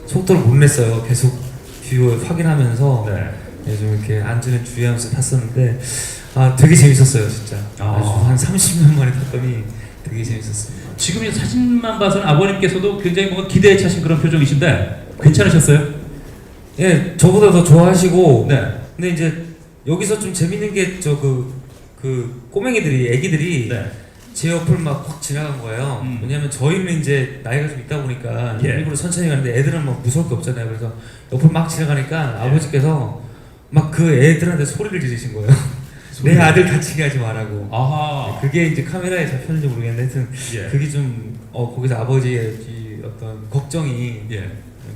속도를 못 냈어요. 계속 뒤로 확인하면서 네. 예, 좀 이렇게 안전에 주의하면서 탔었는데 아 되게 재밌었어요 진짜. 아주 한 30년 만에 탔더니 되게 재밌었습니다. 지금 이 사진만 봐서는 아버님께서도 굉장히 뭔가 기대에 차신 그런 표정이신데 괜찮으셨어요? 예, 저보다 더 좋아하시고. 네. 근데 이제 여기서 좀 재밌는 게 꼬맹이들이, 애기들이 네. 제 옆을 막 확 지나간 거예요. 왜냐면 저희는 이제 나이가 좀 있다 보니까 예. 일부러 천천히 가는데 애들은 막 무서울 게 없잖아요. 그래서 옆을 막 지나가니까 아버지께서 막 그 애들한테 소리를 지르신 거예요. 내 아들 다치게 하지 말라고. 아하. 그게 이제 카메라에 잡혔는지 모르겠는데 하여튼 예. 그게 좀 거기서 아버지의 이 어떤 걱정이 예.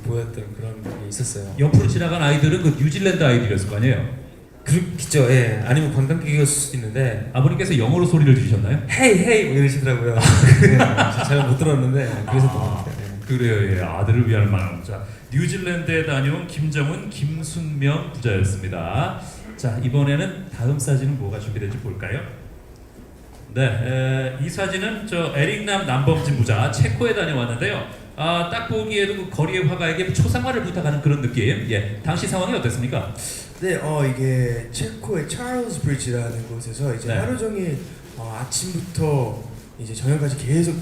보였던 그런 게 있었어요. 옆으로 지나간 아이들은 그 뉴질랜드 아이들이었을 거 아니에요? 그렇겠죠. 예. 아니면 관광객이었을 수도 있는데 아버님께서 영어로 소리를 지르셨나요? 헤이 헤이 뭐 이러시더라고요. 잘 못 들었는데 그래서 또 같아요. 예. 그래요. 예. 아들을 위한 만원. 자, 뉴질랜드에 다녀온 김정은, 김순명 부자였습니다. 자, 이번에는 다음 사진은 뭐가 준비된지 볼까요? 네, 이 사진은 저 에릭남 남범진 부자 체코에 다녀왔는데요. 딱 보기에도 그 거리의 화가에게 초상화를 부탁하는 그런 느낌. 예, 당시 상황이 어땠습니까? 네, 이게 체코의 찰스 브리지라는 곳에서 이제 네. 하루 종일 아침부터 이제 저녁까지 계속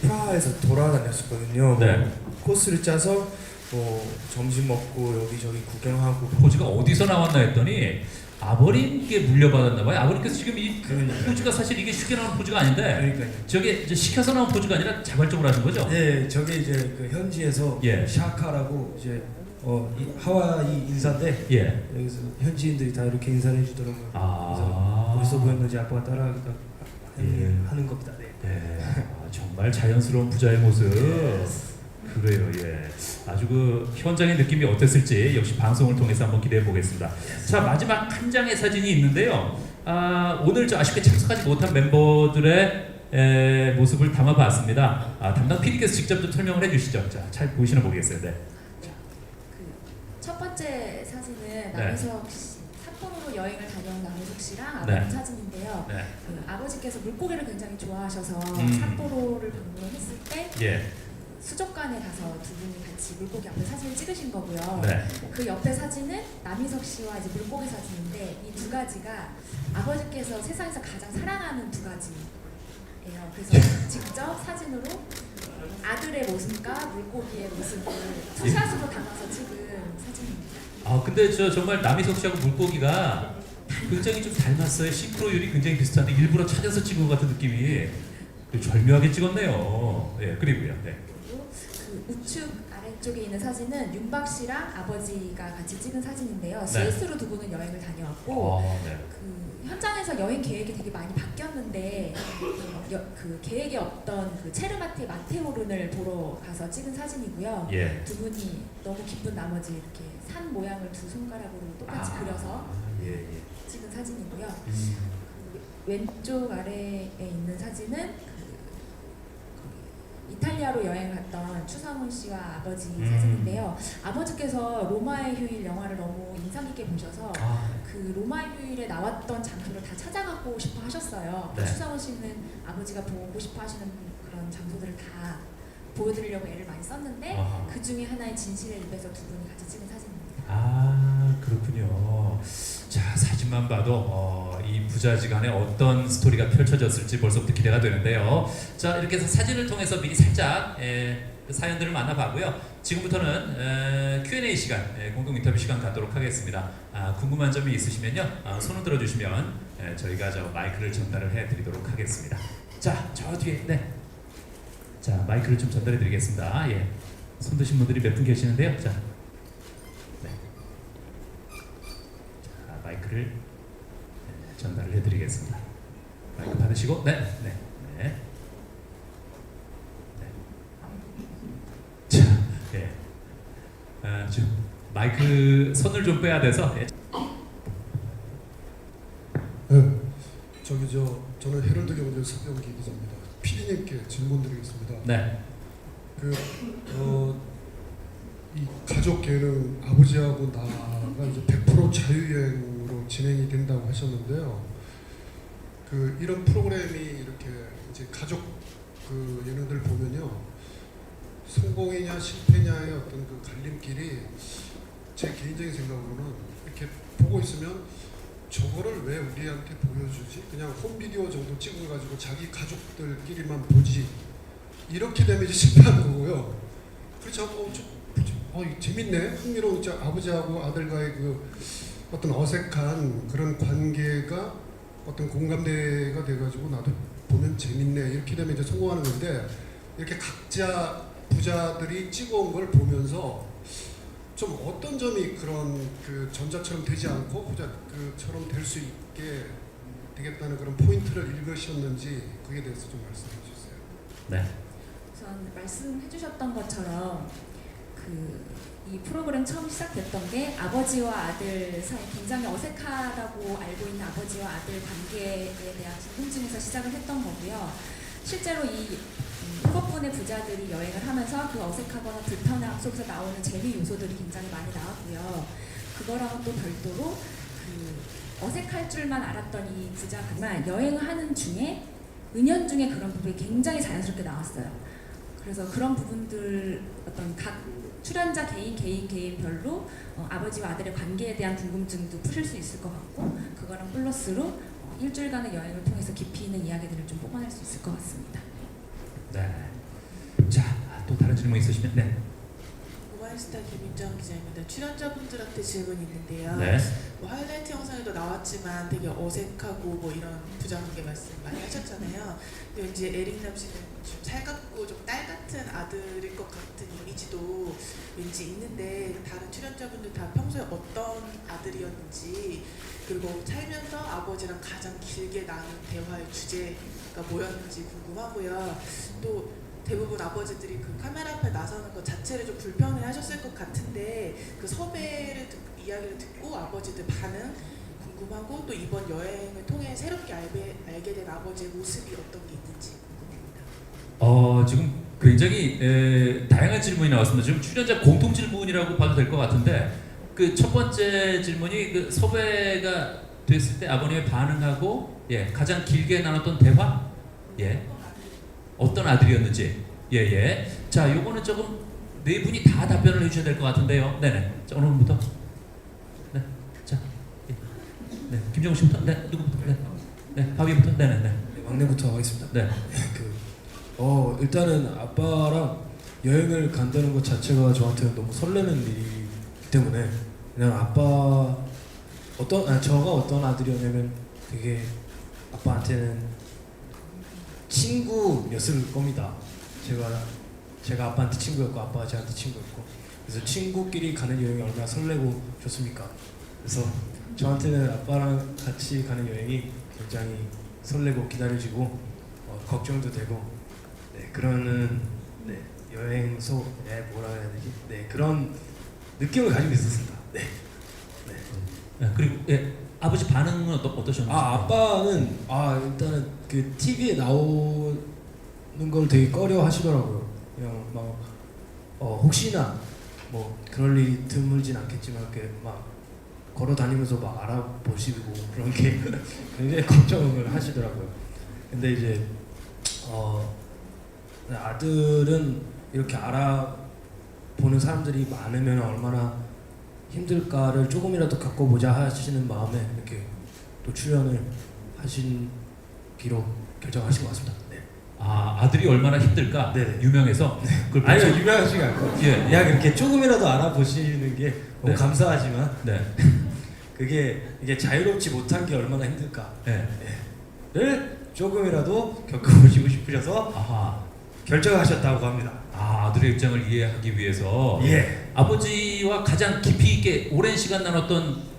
프라하에서 돌아다녔었거든요. 네. 뭐 코스를 짜서 뭐 점심 먹고 여기저기 구경하고. 포즈가 어디서 나왔나 했더니 아버님께 물려받았나 봐요. 아버님께서 지금 이 포즈가 사실 이게 쉽게 나온 포즈가 아닌데 그러니까요. 저게 이제 시켜서 나온 포즈가 아니라 자발적으로 하신 거죠? 네, 저게 이제 그 현지에서 예. 샤카라고 이제 하와이 인사인데 예. 여기서 현지인들이 다 이렇게 인사를 해주더라고요. 아. 그래서 멋있어 보였는지 아빠가 따라 예. 하는 겁니다. 네. 네, 정말 자연스러운 부자의 모습. 그래요, 예. 아주 그 현장의 느낌이 어땠을지 역시 방송을 통해서 한번 기대해 보겠습니다. 자, 마지막 한 장의 사진이 있는데요. 오늘 저 아쉽게 참석하지 못한 멤버들의 모습을 담아봤습니다. 담당 PD께서 직접 좀 설명을 해주시죠. 자, 잘 보시나 모르겠어요. 네. 첫 번째 사진은 남희석 씨, 삿포로로 여행을 다녀온 남희석 씨랑 아버님 네. 사진인데요. 네. 아버지께서 물고기를 굉장히 좋아하셔서 음. 삿포로를 방문했을 때 예. 수족관에 가서 두 분이 같이 물고기 앞에 사진을 찍으신 거고요. 네. 그 옆에 사진은 남희석 씨와 이제 물고기 사진인데 이 두 가지가 아버지께서 세상에서 가장 사랑하는 두 가지예요. 그래서 직접 사진으로 아들의 모습과 물고기의 모습을 투샷으로 담아서 찍은 사진입니다. 근데 저 정말 남희석 씨하고 물고기가 굉장히 좀 닮았어요. 싱크로율이 굉장히 비슷한데 일부러 찾아서 찍은 것 같은 느낌이 절묘하게 찍었네요. 예, 그리고요. 네. 그 우측 아래쪽에 있는 사진은 윤박 씨랑 아버지가 같이 찍은 사진인데요. 스위스로 두 분은 여행을 다녀왔고 네. 그 현장에서 여행 계획이 되게 많이 바뀌었는데 그 계획에 없던 그 체르마테 마테오른을 보러 가서 찍은 사진이고요. 예. 두 분이 너무 기쁜 나머지 이렇게 산 모양을 두 손가락으로 똑같이 그려서 예. 찍은 사진이고요. 그 왼쪽 아래에 있는 사진은 이탈리아로 여행 갔던 추성훈 씨와 아버지 사진인데요. 아버지께서 로마의 휴일 영화를 너무 인상 깊게 보셔서 그 로마의 휴일에 나왔던 장소를 다 찾아가고 싶어 하셨어요. 네. 추성훈 씨는 아버지가 보고 싶어 하시는 그런 장소들을 다 보여드리려고 애를 많이 썼는데 그 중에 하나의 진실의 입에서 두 분이 같이 찍은 사진입니다. 아 그렇군요. 자 사진만 봐도 이 부자지간에 어떤 스토리가 펼쳐졌을지 벌써부터 기대가 되는데요. 자 이렇게 해서 사진을 통해서 미리 살짝 그 사연들을 만나봤고요. 지금부터는 Q&A 시간, 공동 인터뷰 시간 갖도록 하겠습니다. 궁금한 점이 있으시면요 손을 들어주시면 저희가 저 마이크를 전달을 해드리도록 하겠습니다. 자 저 뒤에 자 마이크를 좀 전달해드리겠습니다. 예, 손 드신 분들이 몇 분 계시는데요. 자, 자 마이크를 전달을 해드리겠습니다. 마이크 받으시고 네. 자, 예. 좀 마이크 손을 좀 빼야 돼서. 예. 네, 저는 헤럴드 경제 서병기 기자입니다. PD님께 질문드리겠습니다. 네. 이 가족계는 아버지하고 나가 이제 100% 자유여행으로 진행이 된다고 하셨는데요. 이런 프로그램이 이렇게 이제 가족 예능들 보면요, 성공이냐 실패냐의 어떤 갈림길이 제 개인적인 생각으로는 이렇게 보고 있으면 저거를 왜 우리한테 보여주지? 그냥 홈비디오 정도 찍어가지고 자기 가족들끼리만 보지. 이렇게 되면 이제 실패하는 거고요. 그렇죠. 재밌네. 흥미로운 아버지하고 아들과의 어떤 어색한 그런 관계가 어떤 공감대가 돼가지고 나도 보면 재밌네. 이렇게 되면 이제 성공하는 건데, 이렇게 각자 부자들이 찍어온 걸 보면서 좀 어떤 점이 그런 전자처럼 되지 않고 부자처럼 될 수 있게 되겠다는 그런 포인트를 읽으셨는지 그에 대해서 좀 말씀해 주세요. 네. 우선 말씀해 주셨던 것처럼 이 프로그램 처음 시작됐던 게 아버지와 아들 사이 굉장히 어색하다고 알고 있는 아버지와 아들 관계에 대한 궁금증에서 시작을 했던 거고요. 실제로 이 7분의 부자들이 여행을 하면서 그 어색하거나 불편함 속에서 나오는 재미 요소들이 굉장히 많이 나왔고요. 그거랑은 또 별도로 어색할 줄만 알았던 이 부자가 여행을 하는 중에 은연중에 그런 부분이 굉장히 자연스럽게 나왔어요. 그래서 그런 부분들 어떤 각 출연자 개인별로 아버지와 아들의 관계에 대한 궁금증도 푸실 수 있을 것 같고, 그거랑 플러스로 일주일간의 여행을 통해서 깊이 있는 이야기들을 좀 뽑아낼 수 있을 것 같습니다. 네. 자, 또 다른 질문 있으시면 네. 모바일스타 김윤정 기자입니다. 출연자분들한테 질문이 있는데요. 네. 하이라이트 영상에도 나왔지만 되게 어색하고 이런 부자관계 말씀 많이 하셨잖아요. 근데 왠지 에릭남 씨는 좀 살갑고 좀 딸 같은 아들일 것 같은 이미지도 왠지 있는데, 다른 출연자분들 다 평소에 어떤 아들이었는지, 그리고 살면서 아버지랑 가장 길게 나눈 대화의 주제가 뭐였는지 궁금하고요. 또 대부분 아버지들이 카메라 앞에 나서는 것 자체를 좀 불편해 하셨을 것 같은데, 섭외를 이야기를 듣고 아버지들 반응 궁금하고, 또 이번 여행을 통해 새롭게 알게 된 아버지의 모습이 어떤 게 있는지 궁금합니다. 지금 굉장히 다양한 질문이 나왔습니다. 지금 출연자 공통 질문이라고 봐도 될 것 같은데, 첫 번째 질문이 섭외가 됐을 때 아버님의 반응하고 가장 길게 나눴던 대화, 어떤 아들이었는지, 자, 요거는 조금 네 분이 다 답변을 해주셔야 될 것 같은데요. 네네. 자, 어느 분부터? 네. 자, 네. 김정우 씨부터. 네. 누구부터? 네. 바비부터. 네네. 막내부터 하겠습니다. 네. 일단은 아빠랑 여행을 간다는 것 자체가 저한테는 너무 설레는 일이기 때문에, 그냥 저가 어떤 아들이었냐면 되게 아빠한테는 친구였을 겁니다. 제가 아빠한테 친구였고 아빠가 저한테 친구였고, 그래서 친구끼리 가는 여행이 얼마나 설레고 좋습니까? 그래서 저한테는 아빠랑 같이 가는 여행이 굉장히 설레고 기다려지고 걱정도 되고, 그러는 여행소 뭐라 해야 되지? 그런 느낌을 가지고 있었습니다. 그리고 아버지 반응은 어떠셨나요? 아빠는 일단은 TV에 나오는 걸 되게 꺼려 하시더라고요. 그냥 혹시나 그럴 일이 드물진 않겠지만 이렇게 걸어 다니면서 알아보시고 그런 게 굉장히 걱정을 하시더라고요. 근데 이제 아들은 이렇게 알아보는 사람들이 많으면 얼마나 힘들까를 조금이라도 겪어보자 하시는 마음에 이렇게 또 출연을 하신기로 결정하신 것 같습니다. 네. 아 아들이 얼마나 힘들까? 네네. 유명해서 그걸 아니요 보죠? 유명하시지 않고 예. 그냥 이렇게 조금이라도 알아보시는 게 너무 네. 감사하지만 네. 그게 이게 자유롭지 못한 게 얼마나 힘들까를 네. 조금이라도 겪어보시고 싶으셔서 아하. 결정하셨다고 합니다. 아 아들의 입장을 이해하기 위해서 예. 아버지와 가장 깊이 있게 오랜 시간 나눴던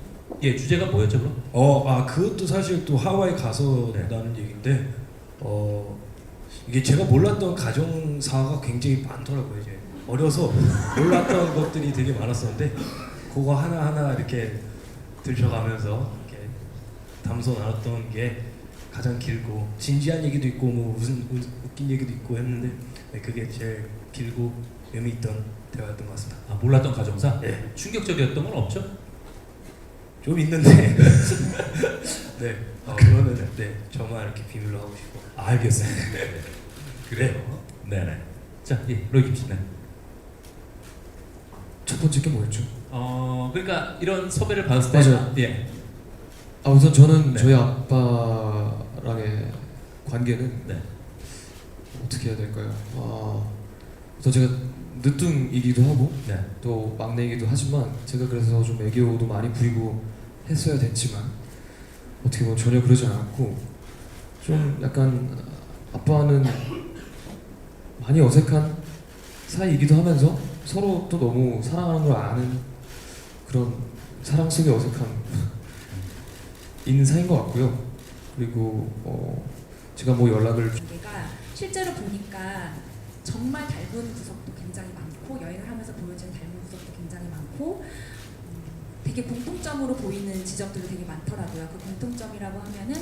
주제가 뭐였죠 그럼? 그것도 사실 또 하와이 가서 네. 나는 얘기인데 이게 제가 몰랐던 가정사가 굉장히 많더라고요. 이제 어려서 몰랐던 것들이 되게 많았었는데 그거 하나하나 이렇게 들춰가면서 이렇게 담소 나눴던 게 가장 길고 진지한 얘기도 있고 뭐 무슨 웃긴 얘기도 있고 했는데 그게 제일 길고 의미 있던 대화였던 것 같습니다. 아 몰랐던 가정사? 네. 충격적이었던 건 없죠? 좀 있는데 네 그거는 네 저만 이렇게 비밀로 하고 싶고 알겠습니다. 네. 그래요. 네네. 자, 로이 김 씨는. 첫 번째 게 뭐였죠? 그러니까 이런 섭외를 받았을 때, 맞아요. 예, 우선 저는 네. 저희 아빠랑의 관계는 네, 어떻게 해야 될까요? 우선 제가 늦둥이기도 하고 네, 또 막내이기도 하지만 제가 그래서 좀 애교도 많이 부리고 했어야 됐지만 어떻게 보면 전혀 그러지 않았고 좀 약간 아빠는 많이 어색한 사이이기도 하면서 서로 또 너무 사랑하는 걸 아는 그런 사랑 속의 어색함 있는 사이인 것 같고요. 그리고 제가 뭐 연락을 내가 실제로 보니까 정말 닮은 구석도 굉장히 많고 여행을 하면서 보여지는 닮은 구석도 굉장히 많고 되게 공통점으로 보이는 지점들도 되게 많더라고요. 그 공통점이라고 하면은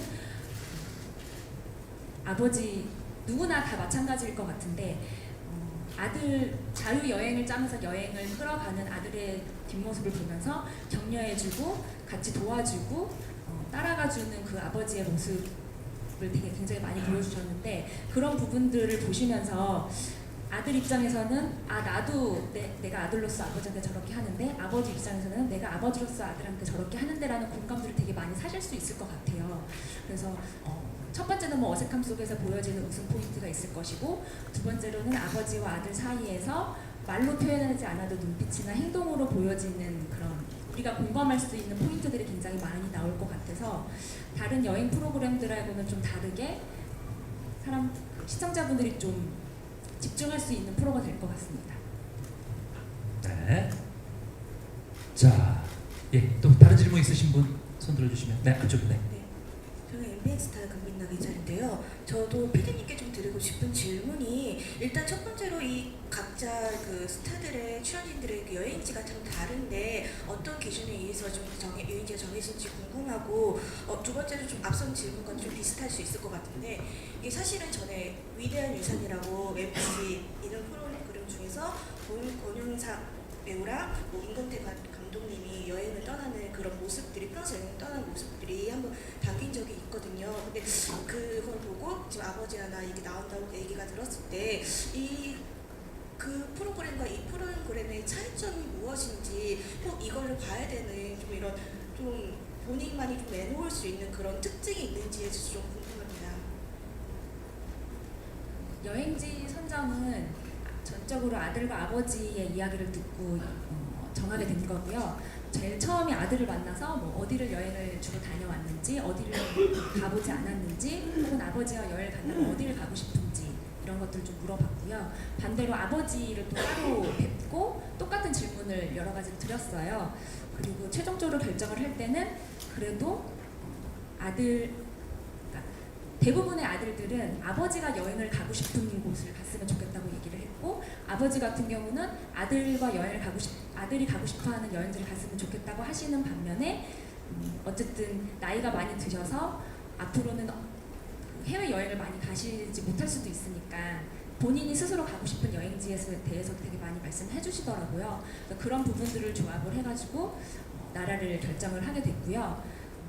아버지 누구나 다 마찬가지일 것 같은데 아들 자유 여행을 짜면서 여행을 끌어가는 아들의 뒷모습을 보면서 격려해주고 같이 도와주고 따라가주는 그 아버지의 모습을 되게 굉장히 많이 보여주셨는데 그런 부분들을 보시면서 아들 입장에서는 나도 내가 아들로서 아버지한테 저렇게 하는데 아버지 입장에서는 내가 아버지로서 아들한테 저렇게 하는데라는 공감들을 되게 많이 사실 수 있을 것 같아요. 그래서 첫 번째는 뭐 어색함 속에서 보여지는 웃음 포인트가 있을 것이고 두 번째로는 아버지와 아들 사이에서 말로 표현하지 않아도 눈빛이나 행동으로 보여지는 그런 우리가 공감할 수 있는 포인트들이 굉장히 많이 나올 것 같아서 다른 여행 프로그램들하고는 좀 다르게 시청자분들이 좀 집중할 수 있는 프로가 될 것 같습니다. 네. 자, 또 다른 질문 있으신 분 손 들어주시면. 네, 안쪽에. 네. 저는 MBN 스타 강민나 기자인데요. 저도 피디님께 좀 드리고 싶은 질문이 일단 첫 번째로 이 각자 그 스타들의 출연진들의 그 여행지가 참 다른데 어떤 기준에 의해서 좀 여행지가 정해진지 궁금하고 두 번째로 좀 앞선 질문과 좀 비슷할 수 있을 것 같은데 이게 사실은 전에 위대한 유산이라고 MBC 이런 프로그램 중에서 권윤상 배우랑 임건태 감독님이 여행을 떠나는 그런 모습들이 프랑스 여행을 떠나는 모습들이 한번 담긴 적이 있거든요. 근데 그걸 보고 지금 아버지와 나 얘기 나온다고 얘기가 들었을 때 그 프로그램과 이 프로그램의 차이점이 무엇인지 꼭 이걸로 봐야 되는 좀 이런 좀 본인만이 좀 내놓을 수 있는 그런 특징이 있는지에 대해서 좀 궁금합니다. 여행지 선정은 전적으로 아들과 아버지의 이야기를 듣고 정하게 된 거고요. 제일 처음에 아들을 만나서 뭐 어디를 여행을 주로 다녀왔는지, 어디를 가보지 않았는지, 혹은 아버지와 여행을 간다면 어디를 가고 싶은지 이런 것들을 좀 물어봤고요. 반대로 아버지를 또 따로 뵙고 똑같은 질문을 여러 가지 드렸어요. 그리고 최종적으로 결정을 할 때는 그래도 대부분의 아들들은 아버지가 여행을 가고 싶은 곳을 갔으면 좋겠다고 얘기를 했고 아버지 같은 경우는 아들이 가고 싶어하는 여행지를 갔으면 좋겠다고 하시는 반면에 어쨌든 나이가 많이 드셔서 앞으로는 해외 여행을 많이 가시지 못할 수도 있으니까 본인이 스스로 가고 싶은 여행지에 대해서 되게 많이 말씀해 주시더라고요. 그런 부분들을 조합을 해가지고 나라를 결정을 하게 됐고요.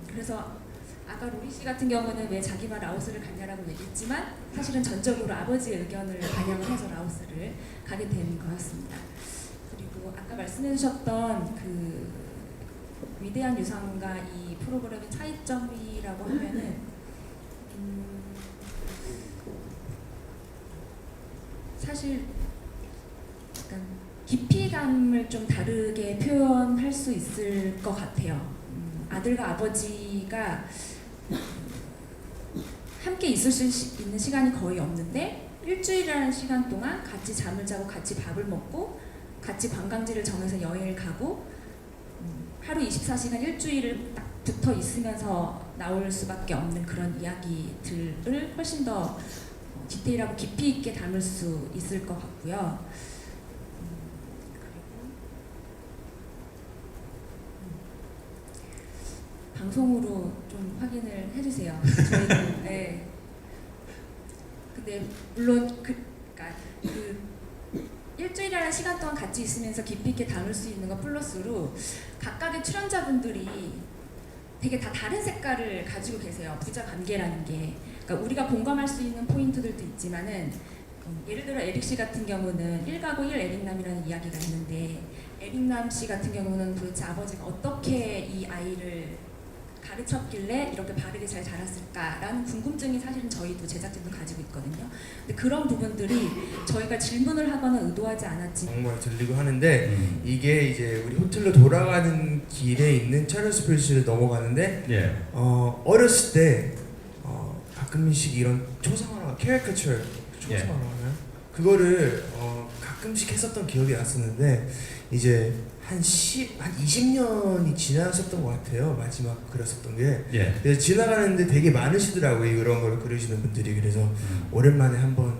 그래서 아까 로리 씨 같은 경우는 왜 자기만 라오스를 갔냐라고 얘기했지만 사실은 전적으로 아버지의 의견을 반영을 해서 라오스를 가게 된 거였습니다. 그리고 아까 말씀해 주셨던 그 위대한 유산과 이 프로그램의 차이점이라고 하면은 사실 약간 깊이감을 좀 다르게 표현할 수 있을 것 같아요. 아들과 아버지가 함께 있을 수 있는 시간이 거의 없는데 일주일이라는 시간 동안 같이 잠을 자고 같이 밥을 먹고 같이 관광지를 정해서 여행을 가고 하루 24시간 일주일을 딱 붙어 있으면서 나올 수밖에 없는 그런 이야기들을 훨씬 더 디테일하고 깊이 있게 담을 수 있을 것 같고요. 방송으로 좀 확인을 해주세요. 저희도 네. 근데 물론 그러니까 그 일주일이라는 시간 동안 같이 있으면서 깊이 있게 담을 수 있는 것 플러스로 각각의 출연자분들이 되게 다 다른 색깔을 가지고 계세요. 부자 관계라는 게. 그러니까 우리가 공감할 수 있는 포인트들도 있지만은 예를 들어 에릭 씨 같은 경우는 1가구 1 에릭남이라는 이야기가 있는데 에릭남 씨 같은 경우는 도대체 아버지가 어떻게 이 아이를 가르쳤길래 이렇게 바르게 잘 자랐을까라는 궁금증이 사실은 저희도 제작진도 가지고 있거든요. 근데 그런 부분들이 저희가 질문을 하거나 의도하지 않았지만 정말 들리고 하는데 이게 이제 우리 호텔로 돌아가는 길에 있는 찰스 브리지를 넘어가는데 예. 어렸을 때 가끔씩 이런 초상화 캐리커처 초상화나요? 그거를 가끔씩 했었던 기억이 났었는데 이제 한 20년이 지났었던 것 같아요. 마지막 그렸었던 게. 예. 그래서 지나가는데 되게 많으시더라고요. 이런 걸 그리시는 분들이. 그래서 오랜만에 한번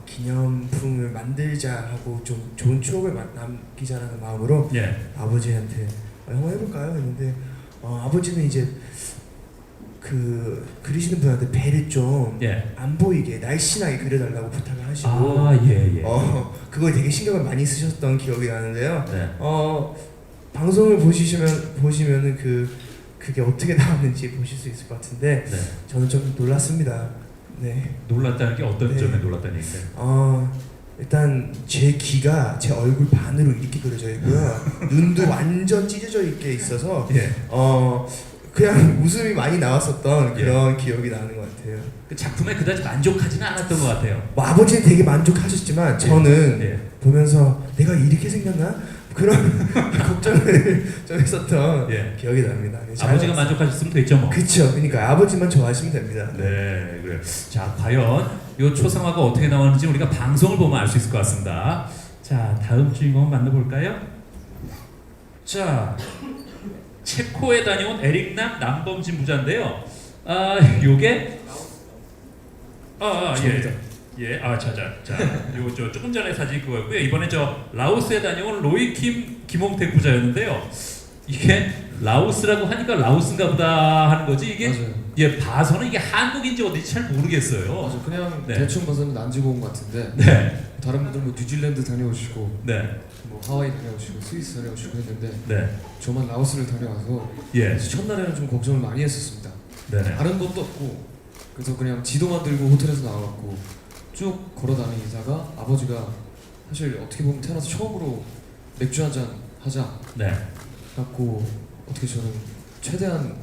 기념품을 만들자 하고 좀 좋은 추억을 남기자라는 마음으로 예. 아버지한테 한번 해볼까요? 했는데 아버지는 이제 그 그리시는 분한테 배를 좀 안 예. 보이게 날씬하게 그려달라고 부탁을 하시고 아, 예, 예. 그거에 되게 신경을 많이 쓰셨던 기억이 나는데요. 네. 방송을 보시면은 그게 어떻게 나왔는지 보실 수 있을 것 같은데 네. 저는 좀 놀랐습니다. 네. 놀랐다는 게 어떤 네. 점에 놀랐다는 얘기인가요? 일단 제 귀가 제 얼굴 반으로 이렇게 그려져 있고요. 눈도 완전 찢어져 있게 있어서 예. 그냥 웃음이 많이 나왔었던 그런 기억이 나는 것 같아요. 그 작품에 그다지 만족하지는 않았던 것 같아요. 뭐 아버지는 되게 만족하셨지만 저는 예. 보면서 내가 이렇게 생겼나? 그런 걱정을 좀 했었던 예. 기억이 납니다. 네, 잘 아버지가 봤어요. 만족하셨으면 됐죠 뭐. 그쵸. 그러니까 아버지만 좋아하시면 됩니다. 네, 그래요. 자, 과연 이 초상화가 어떻게 나왔는지 우리가 방송을 보면 알 수 있을 것 같습니다. 자, 다음 주인공 만나볼까요? 자, 체코에 다녀온 에릭남 남범진 부자인데요. 요게 예, 요 조금 전에 사진 그거였고요. 이번에 라오스에 다녀온 로이킴 김홍택 부자였는데요. 이게 라오스라고 하니까 라오스인가 보다 하는 거지 이게 맞아요. 예, 봐서는 이게 한국인지 어딘지 잘 모르겠어요. 맞아. 그냥 네. 대충 봐서는 난지공 같은데 네, 다른 분들 뭐 뉴질랜드 다녀오시고 네, 뭐 하와이 다녀오시고 스위스 다녀오시고 했는데 네, 저만 라오스를 다녀와서 예, 그래서 첫날에는 좀 걱정을 많이 했었습니다. 네, 다른 것도 없고 그래서 그냥 지도만 들고 호텔에서 나와갖고 쭉 걸어다니다가 아버지가 사실 어떻게 보면 태어나서 처음으로 맥주 한잔 하자 네, 갖고 어떻게 저는 최대한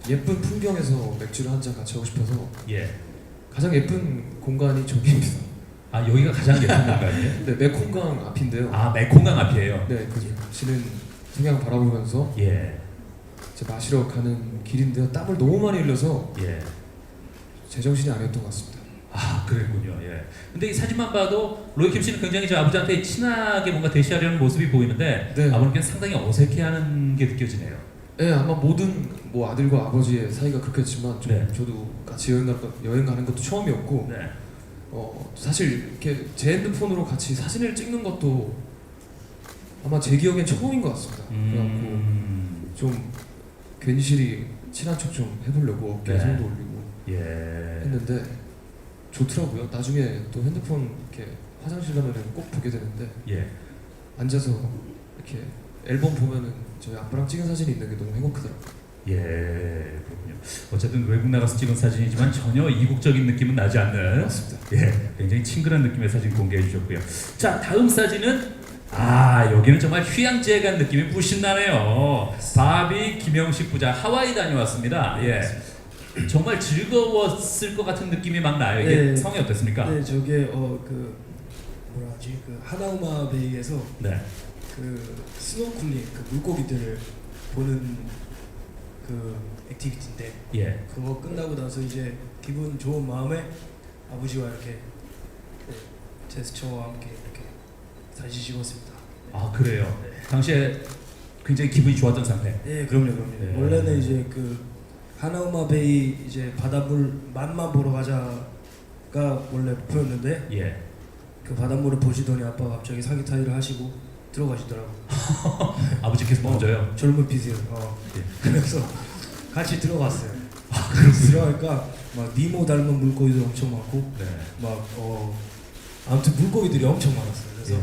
예쁜 풍경에서 맥주를 한 잔 같이 하고 싶어서 예. 가장 예쁜 공간이 저기입니다. 아, 여기가 가장 예쁜 공간이에요? 네, 메콩강 앞인데요. 아, 메콩강 앞이에요. 네, 그 지는 성향 바라보면서 예, 제 마시러 가는 길인데요. 땀을 너무 많이 흘려서 예. 제정신이 아니었던 것 같습니다. 아, 그랬군요. 예. 근데 이 사진만 봐도 로이킴 씨는 굉장히 저 아버지한테 친하게 뭔가 대시하려는 모습이 보이는데 네. 아버님께는 상당히 어색해하는 게 느껴지네요. 네, 아마 모든 뭐 아들과 아버지의 사이가 그렇겠지만 네. 저도 같이 여행 가는 것도 처음이었고 네. 사실 이렇게 제 핸드폰으로 같이 사진을 찍는 것도 아마 제 기억엔 처음인 것 같습니다. 그래갖고 좀 괜시리 친한 척 좀 해보려고 어깨에 네. 손도 올리고 예. 했는데 좋더라고요. 나중에 또 핸드폰 이렇게 화장실 가면은 꼭 보게 되는데 예. 앉아서 이렇게 앨범 보면은 저희 아빠랑 찍은 사진이 있는 게 너무 행복하더라고요. 예, 그렇군요. 어쨌든 외국 나가서 찍은 사진이지만 전혀 이국적인 느낌은 나지 않는 맞습니다. 예, 굉장히 친근한 느낌의 사진 공개해 주셨고요. 자, 다음 사진은 아 여기는 정말 휴양지에 간 느낌이 물씬 나네요. 바비 김영식 부자 하와이 다녀왔습니다. 예. 정말 즐거웠을 것 같은 느낌이 막 나요. 이게 네. 성이 어땠습니까? 네, 저게 그 뭐라 하지? 그 하나우마 베이에서 네. 그 스노클링 그 물고기들을 보는 그 액티비티인데 예. 그거 끝나고 나서 이제 기분 좋은 마음에 아버지와 이렇게 네, 제스처와 함께 이렇게 사진 찍었습니다. 아 그래요. 당시에 굉장히 기분이 좋았던 상태. 네, 그럼요. 네. 원래는 이제 그 하나우마 베이 이제 바닷물 맛만 보러 가자가 원래 목표였는데 예. 그 바닷물을 보시더니 아빠가 갑자기 사기 타이를 하시고 들어가시더라고. 아버지께서 먼저요. 젊은 빛이요. 예. 그래서 같이 들어갔어요. 아 들어가니까 막 니모 닮은 물고기들 엄청 많고 네. 막 아무튼 물고기들이 엄청 많았어요. 그래서 예.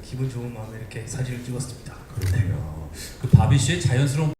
기분 좋은 마음에 이렇게 사진을 찍었습니다. 그렇군요. 그 바비 씨의 자연스러운